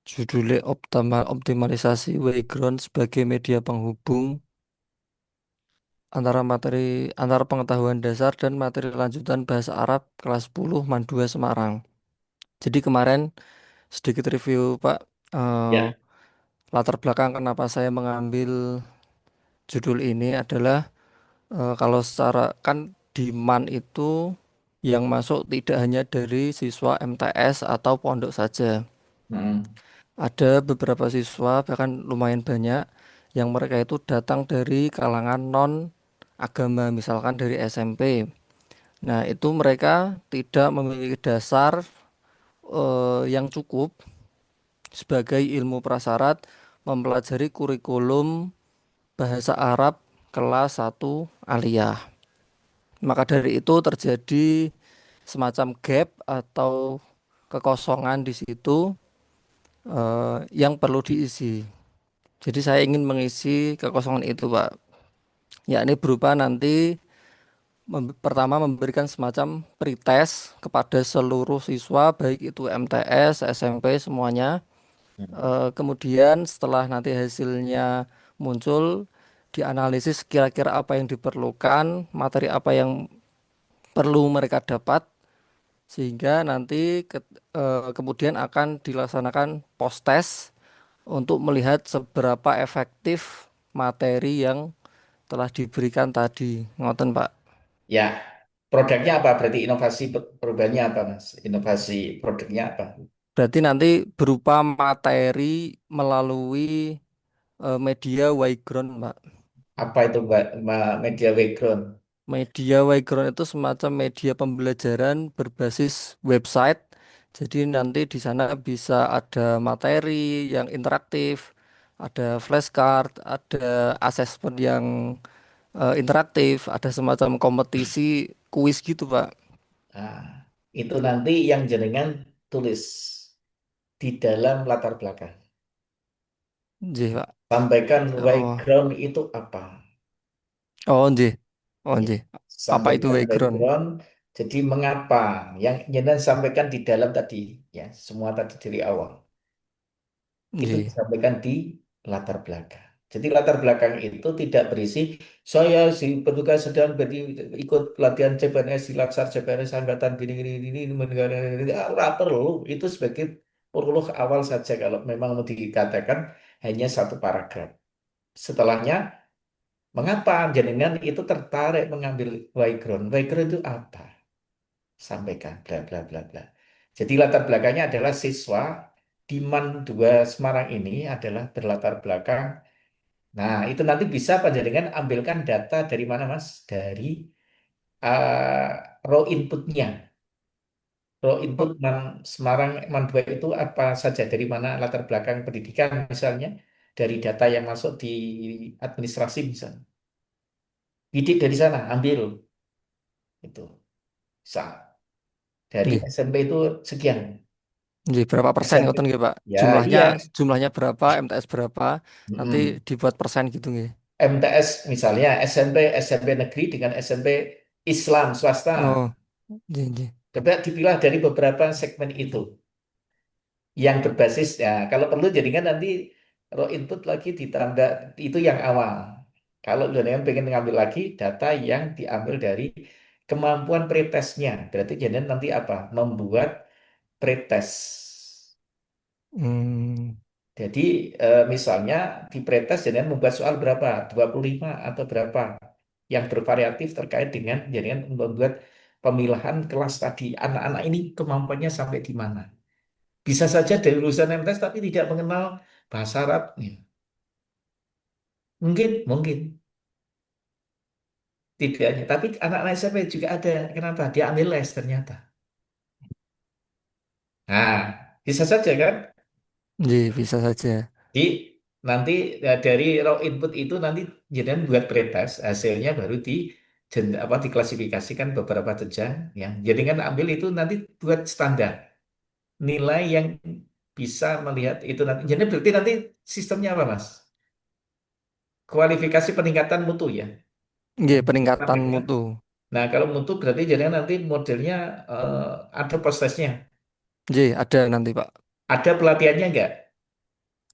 judulnya optimalisasi background sebagai media penghubung antara pengetahuan dasar dan materi lanjutan bahasa Arab kelas 10 MAN 2 Semarang. Jadi kemarin sedikit review Pak, eh, Ya. latar belakang kenapa saya mengambil judul ini adalah kalau secara kan di MAN itu yang masuk tidak hanya dari siswa MTS atau pondok saja. Hmm. Ada beberapa siswa, bahkan lumayan banyak, yang mereka itu datang dari kalangan non agama, misalkan dari SMP. Nah, itu mereka tidak memiliki dasar yang cukup sebagai ilmu prasyarat mempelajari kurikulum bahasa Arab kelas 1 aliyah. Maka dari itu terjadi semacam gap atau kekosongan di situ yang perlu diisi. Jadi saya ingin mengisi kekosongan itu, Pak. Yakni berupa nanti pertama memberikan semacam pretest kepada seluruh siswa, baik itu MTS, SMP, semuanya. Kemudian setelah nanti hasilnya muncul, dianalisis kira-kira apa yang diperlukan, materi apa yang perlu mereka dapat sehingga nanti kemudian akan dilaksanakan post test untuk melihat seberapa efektif materi yang telah diberikan tadi. Ngoten, Pak. Ya, produknya apa? Berarti inovasi perubahannya apa, Mas? Inovasi produknya apa? Berarti nanti berupa materi melalui media Wyground, Pak. Apa itu media background? Media Wyground itu semacam media pembelajaran berbasis website. Jadi nanti di sana bisa ada materi yang interaktif, ada flashcard, ada asesmen yang interaktif, ada semacam kompetisi kuis gitu, Pak. Nah, itu nanti yang jenengan tulis di dalam latar belakang. Nggih, Pak. Sampaikan Oh, background itu apa? oh, nggih. Oh, Ya, nggih. Apa itu sampaikan background? background. Jadi mengapa yang jenengan sampaikan di dalam tadi, ya, semua tadi dari awal. Itu Nggih. disampaikan di latar belakang. Jadi latar belakang itu tidak berisi saya si petugas sedang ikut pelatihan CPNS di Laksar CPNS angkatan gini menegara ini. Ah, ora perlu itu sebagai prolog awal saja kalau memang mau dikatakan hanya satu paragraf. Setelahnya mengapa jenengan itu tertarik mengambil background? Background itu apa? Sampaikan bla bla bla bla. Jadi latar belakangnya adalah siswa di MAN 2 Semarang ini adalah berlatar belakang. Nah, itu nanti bisa panjenengan ambilkan data dari mana, Mas? Dari raw inputnya. Raw Oh, input MAN Semarang MAN 2 itu apa saja? Dari mana latar belakang pendidikan misalnya? Dari data yang masuk di administrasi misalnya. Bidik dari sana, ambil. Itu. Bisa. Dari nggih. SMP itu sekian. Nggih, berapa persen SMP. ngoten nggih, Pak? Ya, Jumlahnya iya. jumlahnya berapa, MTS berapa, nanti Mm-mm. dibuat persen gitu nggih. MTS misalnya SMP negeri dengan SMP Islam swasta. Oh, nggih, nggih. Coba dipilah dari beberapa segmen itu yang berbasis ya kalau perlu jaringan nanti raw input lagi ditambah itu yang awal. Kalau jaringan pengen ngambil lagi data yang diambil dari kemampuan pretestnya, berarti jaringan nanti apa? Membuat pretest. Hmm, Jadi misalnya di pretest jaringan membuat soal berapa? 25 atau berapa? Yang bervariatif terkait dengan jaringan membuat pemilahan kelas tadi. Anak-anak ini kemampuannya sampai di mana? Bisa saja dari lulusan MTS tapi tidak mengenal bahasa Arab. Ya, mungkin tidak hanya. Tapi anak-anak SMP juga ada. Kenapa? Dia ambil les ternyata. Nah, bisa saja kan? nggih, bisa saja. Di nanti dari raw input itu nanti jangan buat pretest, hasilnya baru apa diklasifikasikan beberapa jenjang. Ya, jadi kan ambil itu nanti buat standar nilai yang bisa melihat itu nanti. Jadi berarti nanti sistemnya apa, Mas? Kualifikasi peningkatan mutu ya. Nggih, peningkatan Sampaikan. mutu. Nah, kalau mutu berarti jadi nanti modelnya ada prosesnya. Nggih, ada nanti, Pak. Ada pelatihannya enggak?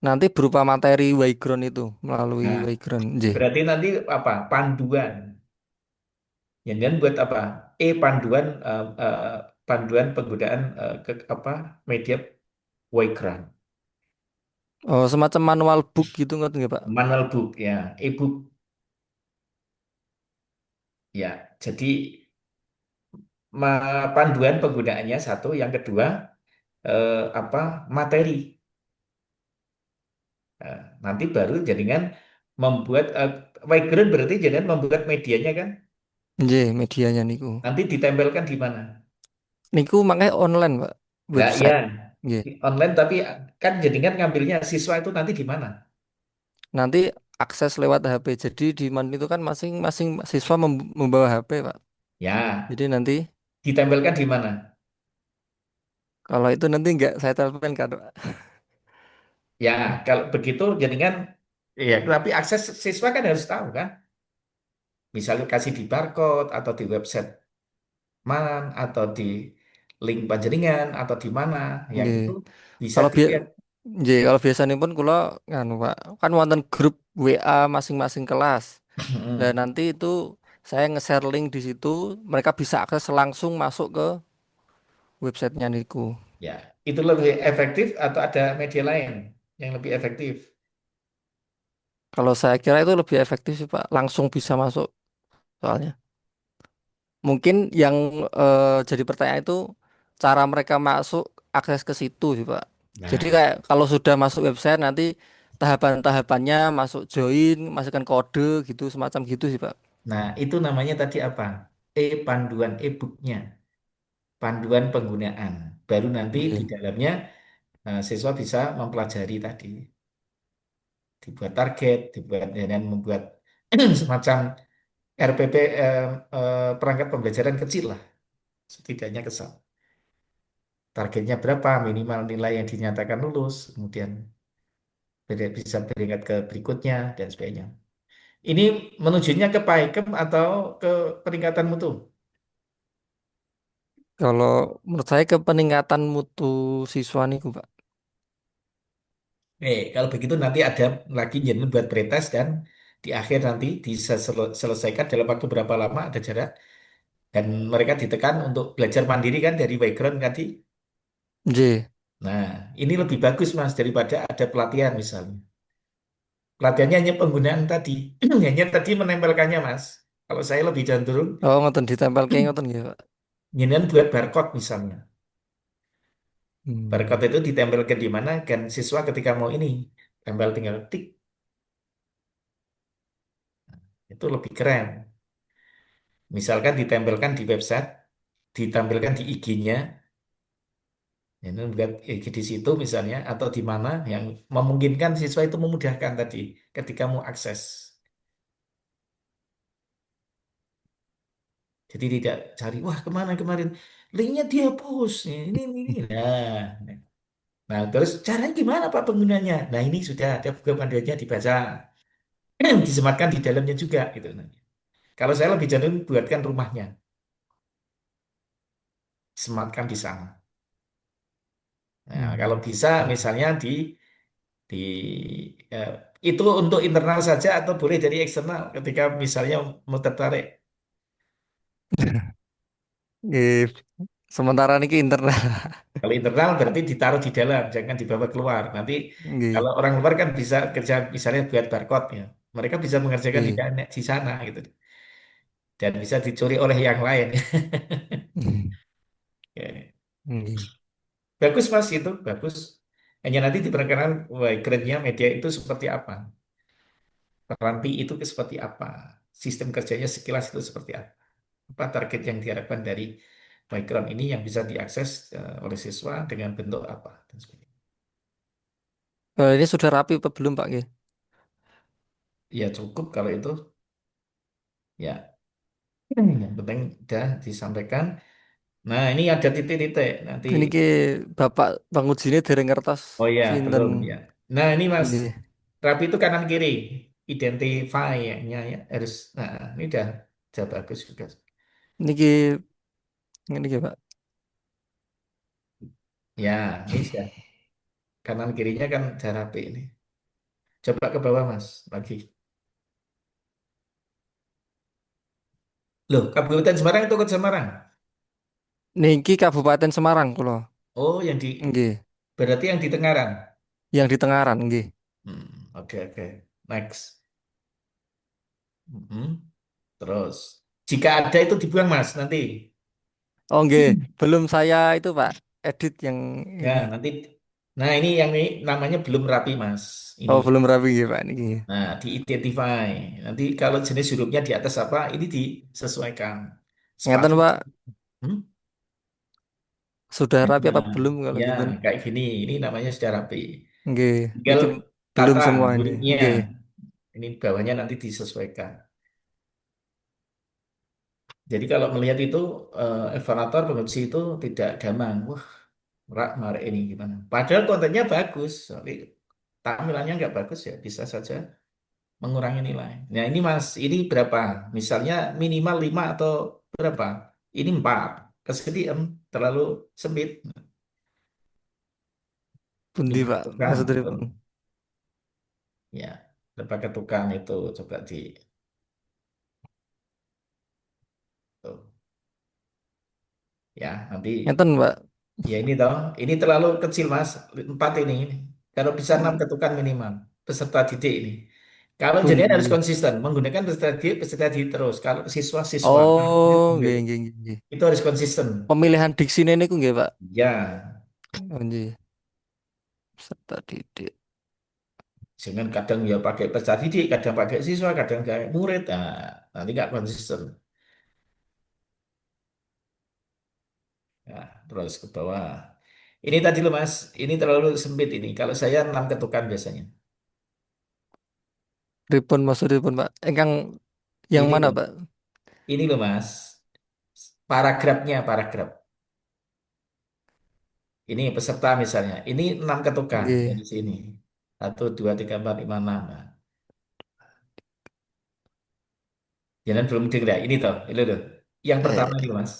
Nanti berupa materi Wyground itu melalui Nah, Wyground. Nggih. berarti nanti apa? Panduan. Ya, dan buat apa? Panduan panduan penggunaan ke apa? Media Waycraft. Oh, semacam manual book gitu nggak nggih, Pak? Manual book ya, e-book ya. Jadi panduan penggunaannya satu, yang kedua apa? Materi. Nah, nanti baru jaringan membuat Waycraft berarti jaringan membuat medianya kan? Nggih, medianya niku. Nanti ditempelkan di mana? Niku makanya online, Pak. Nah, iya Website. Nggih. online tapi kan jaringan ngambilnya siswa itu nanti di mana? Nanti akses lewat HP. Jadi di man itu kan masing-masing siswa membawa HP, Pak. Ya, Jadi nanti ditempelkan di mana? kalau itu nanti nggak saya telepon kan, Pak. Ya, kalau begitu jaringan, ya, tapi akses siswa kan harus tahu kan? Misalnya kasih di barcode atau di website MAN atau di link panjaringan atau di mana, yang Nggih. itu bisa Kalau dilihat. nggih, kalau biasanya pun kula nganu, Pak, kan wonten grup WA masing-masing kelas. Dan nanti itu saya nge-share link di situ, mereka bisa akses langsung masuk ke websitenya niku. Ya, itu lebih efektif atau ada media lain yang lebih efektif? Kalau saya kira itu lebih efektif sih Pak, langsung bisa masuk soalnya. Mungkin yang jadi pertanyaan itu cara mereka masuk akses ke situ sih Pak. Jadi Nah, kayak kalau sudah masuk website nanti tahapan-tahapannya masuk join, masukkan kode gitu, semacam gitu sih Pak. nah, itu namanya tadi apa? Panduan e-booknya, panduan penggunaan. Baru nanti di Oke. dalamnya siswa bisa mempelajari tadi, dibuat target, dibuat dan membuat semacam RPP, perangkat pembelajaran kecil lah, setidaknya kesal. Targetnya berapa, minimal nilai yang dinyatakan lulus, kemudian bisa beringkat ke berikutnya dan sebagainya. Ini menujunya ke PAEKM atau ke peningkatan mutu? Kalau menurut saya ke peningkatan mutu siswa nih Pak. Kalau begitu nanti ada lagi jenengan buat pretest dan di akhir nanti diselesaikan dalam waktu berapa lama ada jarak dan mereka ditekan untuk belajar mandiri kan dari background tadi. J. Nah, ini lebih bagus Mas daripada ada pelatihan misalnya. Pelatihannya hanya penggunaan tadi, hanya tadi menempelkannya Mas. Kalau saya lebih cenderung Oh, ngoten ditempel kayak ngoten gitu Pak. jenengan buat barcode misalnya. Hmm. Barcode itu ditempelkan di mana kan siswa ketika mau ini tempel tinggal tik, itu lebih keren. Misalkan ditempelkan di website, ditampilkan di IG-nya, ini buat IG di situ misalnya, atau di mana yang memungkinkan siswa itu memudahkan tadi ketika mau akses. Jadi tidak cari, wah kemana kemarin, linknya dihapus, ini. Nah, terus caranya gimana Pak penggunanya? Nah, ini sudah ada buku panduannya dibaca, disematkan di dalamnya juga gitu. Kalau saya lebih cenderung buatkan rumahnya, sematkan di sana. Nah, kalau Hmm. bisa misalnya di eh, itu untuk internal saja atau boleh dari eksternal ketika misalnya mau tertarik. Nggih, sementara niki internet. Kalau internal berarti ditaruh di dalam, jangan dibawa keluar. Nanti Nggih, kalau orang luar kan bisa kerja misalnya buat barcode ya. Mereka bisa mengerjakan nggih. di sana gitu. Dan bisa dicuri oleh yang lain. Ya. Nggih. Bagus Mas itu, bagus. Hanya nanti diperkenalkan background-nya media itu seperti apa. Peranti itu seperti apa. Sistem kerjanya sekilas itu seperti apa. Apa target yang diharapkan dari background ini yang bisa diakses oleh siswa dengan bentuk apa dan sebagainya. Ini sudah rapi apa belum Pak? Nggih. Ya cukup kalau itu ya yang penting udah disampaikan. Nah ini ada titik-titik nanti. Ini ki Bapak pangujine dereng ngertos Oh ya sinten. belum ya. Nah ini Mas Nggih. rapi itu kanan kiri identify-nya ya harus. Nah ini udah bagus juga. Niki ngene iki Pak. Ya ini sudah kanan kirinya kan udah rapi ini. Coba ke bawah Mas lagi. Loh Kabupaten Semarang itu Kota Semarang. Niki Kabupaten Semarang kula. Oh yang di Nggih. berarti yang di Tengaran. Yang di Tengaran nggih. Oke. Next. Mhm. Terus, jika ada itu dibuang Mas nanti. Oh nggih, belum saya itu Pak edit yang Ya, ini. nanti. Nah, ini yang ini namanya belum rapi Mas. Ini. Oh, belum rapi nggih Pak niki. Nah, di-identify. Nanti kalau jenis hurufnya di atas apa, ini disesuaikan. Ngeten Spasi. Pak, Hmm? sudah rapi apa Nah, belum kalau ya, gitu? kayak gini. Ini namanya sudah rapi. Nggih, Tinggal niki belum tata semua ini. hurufnya. Nggih. Ini bawahnya nanti disesuaikan. Jadi kalau melihat itu, evaluator penguji itu tidak gamang. Wah, Marek ini gimana? Padahal kontennya bagus, tapi tampilannya nggak bagus ya bisa saja mengurangi nilai. Nah ini Mas, ini berapa? Misalnya minimal 5 atau berapa? Ini 4. Kesekian terlalu sempit. Pundi Coba Pak, ketukan. maksudipun. Ya, coba ketukan itu coba di Ya, nanti Ngeten, Pak. ya ini toh, ini terlalu kecil Mas, 4 ini. Kalau bisa 6 Hmm. ketukan minimal peserta didik ini. Kalau Oh, jadi harus nggih. konsisten menggunakan peserta didik terus. Kalau siswa-siswa Oh, nggih, nggih, nggih, nggih. itu harus konsisten. Pemilihan diksine niku nggih, Pak. Ya, Oh, nggih. Peserta didik. jangan kadang ya pakai peserta didik, kadang pakai siswa, kadang pakai murid. Nah, nanti nggak konsisten. Nah, terus ke bawah. Ini tadi loh Mas, ini terlalu sempit ini. Kalau saya 6 ketukan biasanya. Pripun maksudipun, Pak? Ingkang yang Ini mana, loh, Pak? ini loh Mas, paragrafnya paragraf. Ini peserta misalnya, ini 6 ketukan Nggih. dari sini. 1, 2, 3, 4, 5, 6. Nah, jangan belum dengar ya. Ini toh, ini loh. Yang pertama Eh, ini Mas,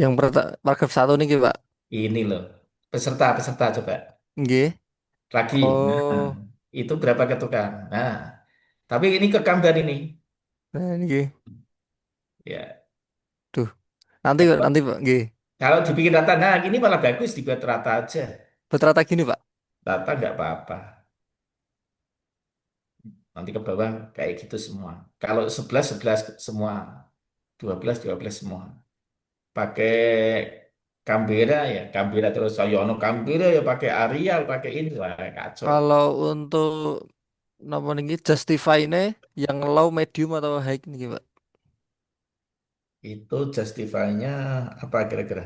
yang paragraf 1 niki, Pak. ini loh. Peserta coba. Nggih. Lagi. Nah, Oh, itu berapa ketukan? Nah, tapi ini ke gambar ini. nah niki. Ya, Duh, nanti kalau, nanti, Pak. Nggih. kalau dibikin rata, nah ini malah bagus dibuat rata aja. Buat rata gini, Pak. Rata nggak apa-apa. Nanti ke bawah kayak gitu semua. Kalau 11 semua. 12 semua. Pakai Canberra ya, Canberra terus Sayono Canberra ya pakai Arial, pakai ini. Wah, kacau. Kalau untuk napa niki justify-ne yang low, medium atau high niki, Pak? Itu justify-nya apa kira-kira?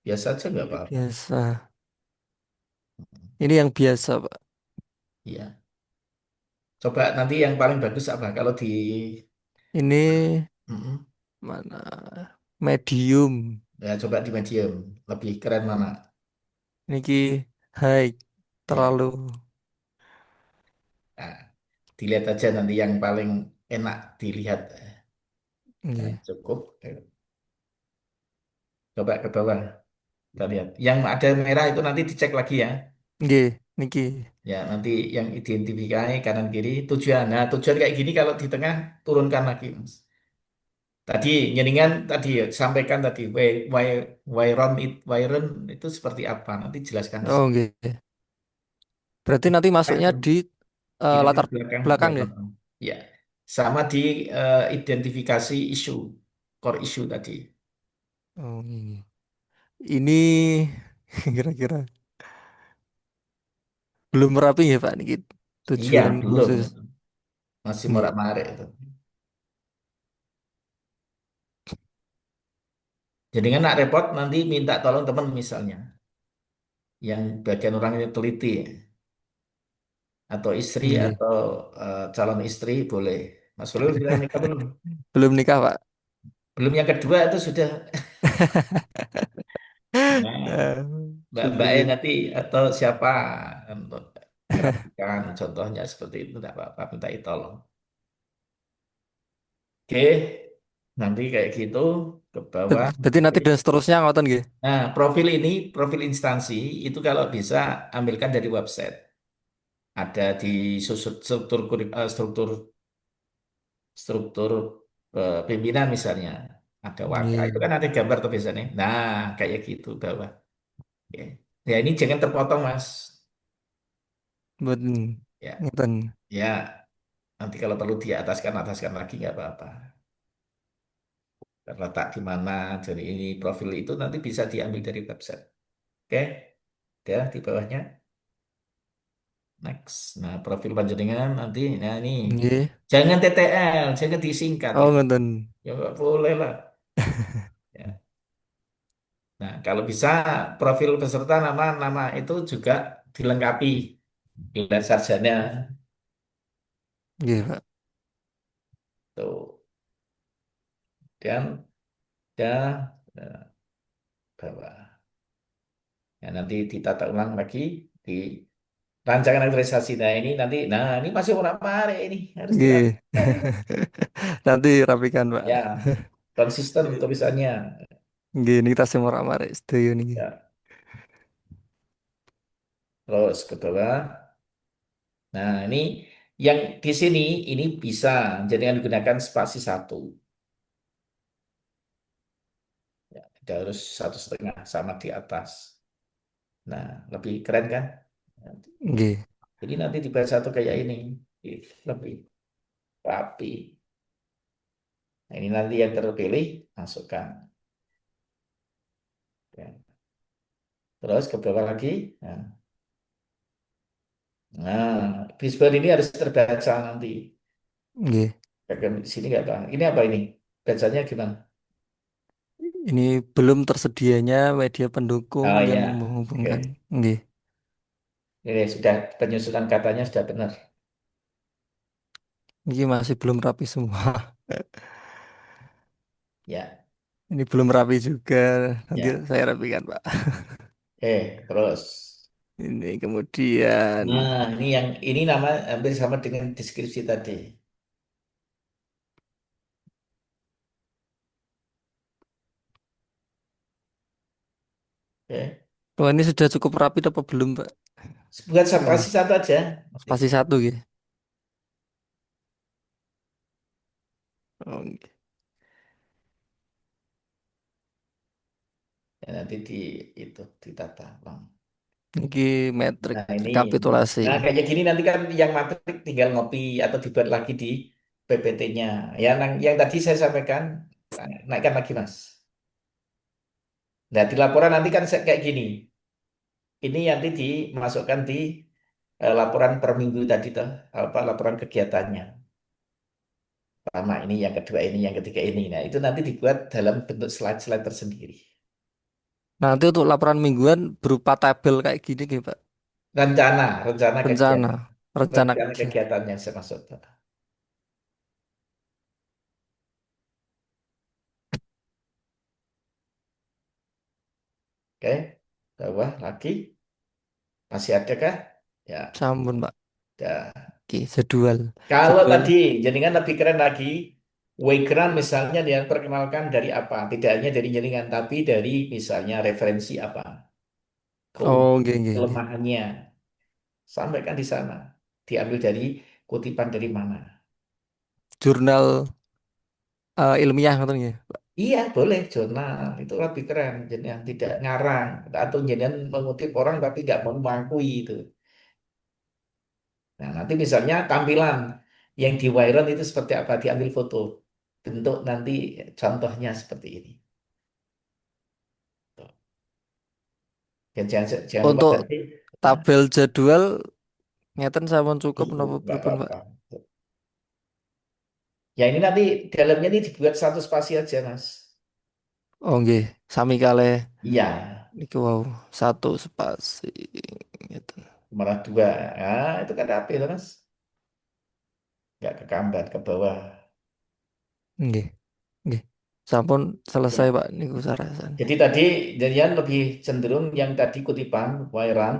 Biasa aja nggak Ini apa-apa. biasa. Ini yang biasa, Pak. Iya. Coba nanti yang paling bagus apa? Kalau di Ini Mm-mm. mana? Medium. Ya coba di medium. Lebih keren mana? Niki high. Ya. Terlalu. Nah, dilihat aja nanti yang paling enak dilihat. Nah, Nggih. cukup. Coba ke bawah. Kita lihat. Yang ada merah itu nanti dicek lagi ya. Nggih, niki. Ya, nanti yang identifikasi kanan kiri tujuan. Nah, tujuan kayak gini kalau di tengah turunkan lagi, Mas. Tadi nyeningan tadi ya, sampaikan tadi why run why run itu seperti apa? Nanti jelaskan di Oh, sini. nggih. Berarti nanti masuknya di Di latar latar belakang belakang belakang. ya? Ya. Sama di identifikasi isu, core issue tadi. Oh, ini. Ini kira-kira belum rapi ya, Pak, niki. Iya, Tujuan belum. khusus. Masih Nggih. morak-marik itu. Jadi kan nak repot nanti minta tolong teman misalnya. Yang bagian orang itu teliti ya. Atau istri Nggih. atau calon istri boleh. Mas Ulul sudah nikah belum? Belum nikah, Pak. Belum yang kedua itu sudah. Nah, Eh, Mbak E sulit. nanti atau siapa untuk merapikan contohnya seperti itu tidak apa-apa minta tolong. Oke, nanti kayak gitu ke bawah. Berarti nanti dan seterusnya ngoten nggih. Nah, profil ini, profil instansi itu kalau bisa ambilkan dari website. Ada di struktur struktur struktur pimpinan misalnya. Ada waka, itu Nggih. kan ada gambar tuh biasanya. Nah, kayak gitu bawah. Oke. Ya ini jangan terpotong Mas. Mboten Ya, ngoten. ya. Nanti kalau perlu ataskan lagi nggak apa-apa. Terletak di mana, jadi ini profil itu nanti bisa diambil dari website. Oke, ya di bawahnya. Next. Nah, profil panjenengan nanti, nah ini. Nggih. Jangan TTL, jangan disingkat Oh, itu. ngoten. Ya nggak boleh lah. Ya. Nah, kalau bisa profil peserta nama-nama itu juga dilengkapi gelar sarjana Nggih, Pak. tuh dan ya bawah. Ya, nanti ditata ulang lagi di rancangan aktualisasi. Nah ini masih orang mare ini harus Nggih. dirapikan ini. Nanti rapikan, Pak. Ya, konsisten tulisannya. Nggih, niki tasih marak-marik sedaya niki. Ya, terus ke bawah. Nah, ini yang di sini ini bisa jadi digunakan spasi satu. Tidak harus 1,5 sama di atas. Nah, lebih keren kan? Nggih. Jadi nanti dibaca tuh kayak ini, lebih rapi. Nah, ini nanti yang terpilih masukkan. Ya. Terus ke bawah lagi. Bisbal ini harus terbaca nanti. Nggih. Di sini nggak tahu. Ini apa ini? Bacanya gimana? Ini belum tersedianya media pendukung Oh yang ya, menghubungkan. oke. Nggih. Ini sudah penyusunan katanya sudah benar. Ini masih belum rapi semua. Ya, Ini belum rapi juga. Nanti ya. saya rapikan, Pak. Terus. Ini kemudian. Nah, ini nama hampir sama dengan deskripsi tadi. Oke. Oh, ini sudah cukup rapi apa belum, Pak? Buat Ini spasi satu aja. spasi satu gitu. Oh, nggih. Ya, nanti itu ditata ulang. Ini metrik Nah, ini. rekapitulasi. Nah, kayak gini nanti kan yang matrik tinggal ngopi atau dibuat lagi di PPT-nya. Yang tadi saya sampaikan, naikkan lagi, Mas. Nah, di laporan nanti kan kayak gini. Ini nanti dimasukkan di laporan per minggu tadi tuh, apa laporan kegiatannya. Pertama ini, yang kedua ini, yang ketiga ini. Nah, itu nanti dibuat dalam bentuk slide-slide tersendiri. Nanti untuk laporan mingguan berupa tabel kayak gini, gitu, Pak. Rencana Rencana, kegiatan. rencana Rencana kerja. kegiatannya saya maksud. Oke, bawah lagi. Masih ada kah? Ya, Sampun, Pak. ya. Oke, jadwal. Kalau Jadwal. tadi, jaringan lebih keren lagi. Wayground misalnya dia perkenalkan dari apa? Tidak hanya dari jaringan, tapi dari misalnya referensi apa? Oh, nggih, nggih, nggih. Kelemahannya. Sampaikan di sana. Diambil dari kutipan dari mana? Jurnal ilmiah ngoten nggih. Iya, boleh jurnal. Itu lebih keren. Jadi yang tidak ngarang. Atau jangan mengutip orang tapi nggak mau mengakui itu. Nah, nanti misalnya tampilan yang di viral itu seperti apa? Diambil foto. Bentuk nanti contohnya seperti ini. Dan jangan lupa Untuk tadi. Nah, tabel jadwal ngeten sampun cukup cukup, menapa nggak pripun, Pak? apa-apa. Ya ini nanti dalamnya ini dibuat satu spasi aja, Mas. Oh, nggih. Sami kalih Iya, niku wau satu spasi ngeten. malah dua. Nah, itu kan rapi, tuh, Mas. Nggak ke kanan, ke bawah. Nggih, nggih. Sampun selesai, Ya. Pak, niku sarasan. Jadi tadi jadian lebih cenderung yang tadi kutipan, Wairan,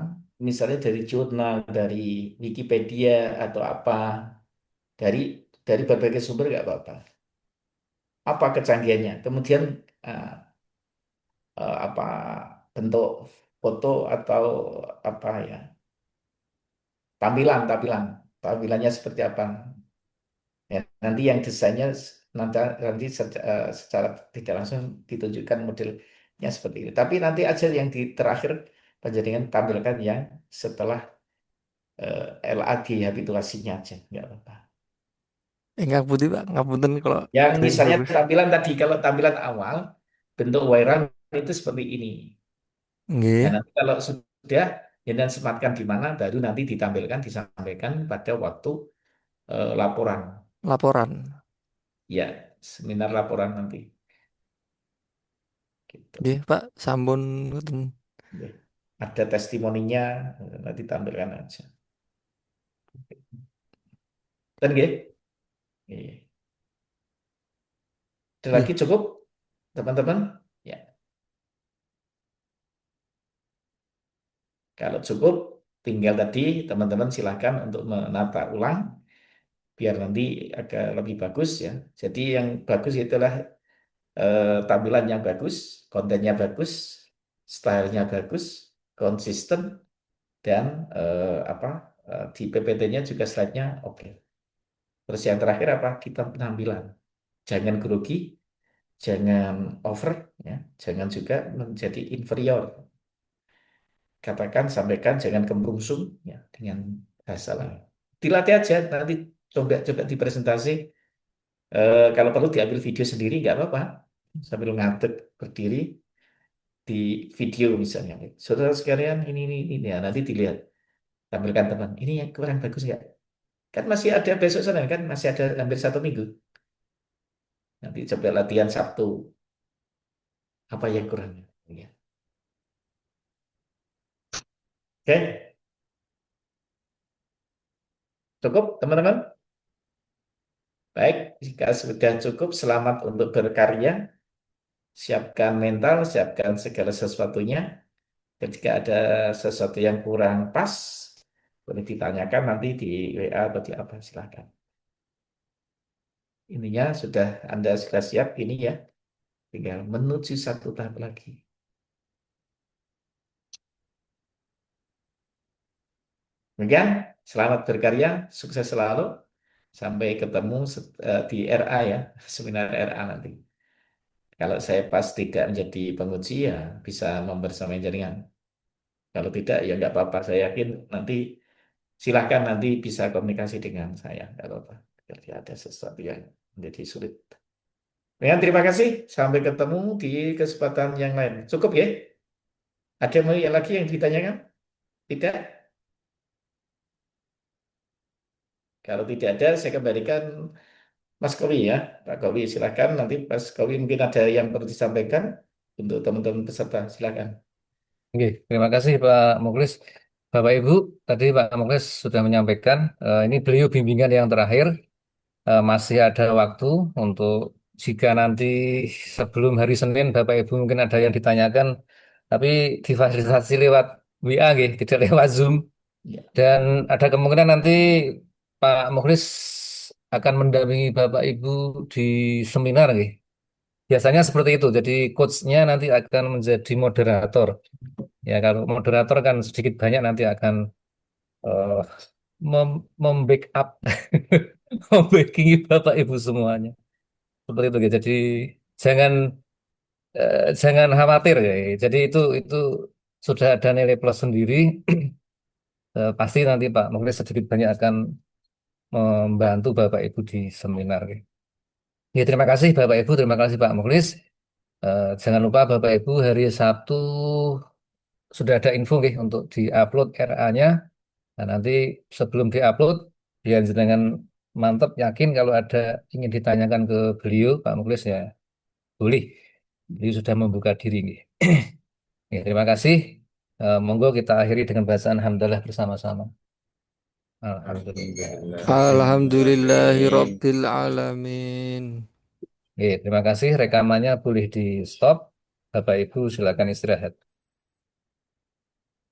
misalnya dari jurnal, dari Wikipedia atau apa, dari berbagai sumber nggak apa-apa. Apa kecanggihannya? Kemudian eh, apa bentuk foto atau apa ya, tampilannya seperti apa? Ya, nanti yang desainnya nanti secara tidak langsung ditunjukkan modelnya seperti ini. Tapi nanti aja yang di terakhir penjaringan tampilkan yang setelah LAG habituasinya aja, nggak apa-apa. Ngapunten, Pak, ngapunten kalau Yang misalnya bagus. tampilan tadi, kalau tampilan awal bentuk wiran itu seperti ini. Nah, Nggih, nanti kalau sudah dan sematkan di mana, baru nanti ditampilkan, disampaikan pada waktu laporan. laporan. Ya, seminar laporan nanti. Gitu. Nggih, Pak, sampun ngoten. Ya. Ada testimoninya, nanti tampilkan aja. Dan gitu. Iya. Ada lagi Nggih, cukup, teman-teman? Ya, kalau cukup, tinggal tadi teman-teman silahkan untuk menata ulang, biar nanti agak lebih bagus ya. Jadi yang bagus itulah tampilannya bagus, kontennya bagus, stylenya bagus, konsisten, dan apa di PPT-nya juga slide-nya oke. Terus yang terakhir apa? Kita penampilan. Jangan grogi, jangan over, ya, jangan juga menjadi inferior. Katakan, sampaikan, jangan kemrungsung, ya, dengan bahasa lain. Dilatih aja, nanti coba di presentasi. Kalau perlu diambil video sendiri, nggak apa-apa. Sambil ngadeg berdiri di video misalnya. Saudara sekalian, ini. Ya, nanti dilihat. Tampilkan teman. Ini yang kurang bagus nggak? Kan masih ada besok sana, kan masih ada hampir 1 minggu. Nanti coba latihan Sabtu. Apa yang kurang? Ya. Oke, cukup teman-teman? Baik, jika sudah cukup, selamat untuk berkarya. Siapkan mental, siapkan segala sesuatunya. Ketika ada sesuatu yang kurang pas, boleh ditanyakan nanti di WA atau di apa, silahkan. Ininya Anda sudah siap, ini ya. Tinggal menuju satu tahap lagi. Demikian, selamat berkarya, sukses selalu. Sampai ketemu di RA ya, seminar RA nanti. Kalau saya pas tidak menjadi penguji ya bisa membersamai jaringan. Kalau tidak ya nggak apa-apa. Saya yakin nanti silahkan nanti bisa komunikasi dengan saya. Nggak apa-apa. Kalau ada sesuatu yang menjadi sulit. Dengan terima kasih. Sampai ketemu di kesempatan yang lain. Cukup ya? Ada lagi yang ditanyakan? Tidak? Kalau tidak ada, saya kembalikan Mas Kowi ya. Pak Kowi silahkan. Nanti Mas Kowi mungkin ada yang perlu disampaikan untuk teman-teman peserta. Silahkan. Oke, terima kasih Pak Muklis. Bapak Ibu, tadi Pak Muklis sudah menyampaikan, ini beliau bimbingan yang terakhir. Masih ada waktu untuk jika nanti sebelum hari Senin Bapak Ibu mungkin ada yang ditanyakan, tapi difasilitasi lewat WA, nggih, tidak lewat Zoom. Ya. Dan ada kemungkinan nanti Pak Muklis akan mendampingi Bapak Ibu di seminar, nggih. Biasanya seperti itu. Jadi coach-nya nanti akan menjadi moderator. Ya, kalau moderator kan sedikit banyak nanti akan eh, membackup, membackingi Bapak Ibu semuanya. Seperti itu ya. Jadi jangan jangan khawatir ya. Jadi itu sudah ada nilai plus sendiri. Pasti nanti Pak mungkin sedikit banyak akan membantu Bapak Ibu di seminar. Ya, terima kasih Bapak Ibu, terima kasih Pak Mukhlis. Jangan lupa Bapak Ibu hari Sabtu sudah ada info nih untuk diupload RA-nya. Nah, nanti sebelum diupload, biar jenengan mantap yakin kalau ada ingin ditanyakan ke beliau, Pak Mukhlis ya boleh. Beliau sudah membuka diri nih. Ya, terima kasih. Monggo kita akhiri dengan bacaan hamdalah bersama-sama. Alhamdulillah. Alhamdulillahirabbil alamin. Oke, terima kasih. Rekamannya boleh di stop. Bapak Ibu silakan istirahat.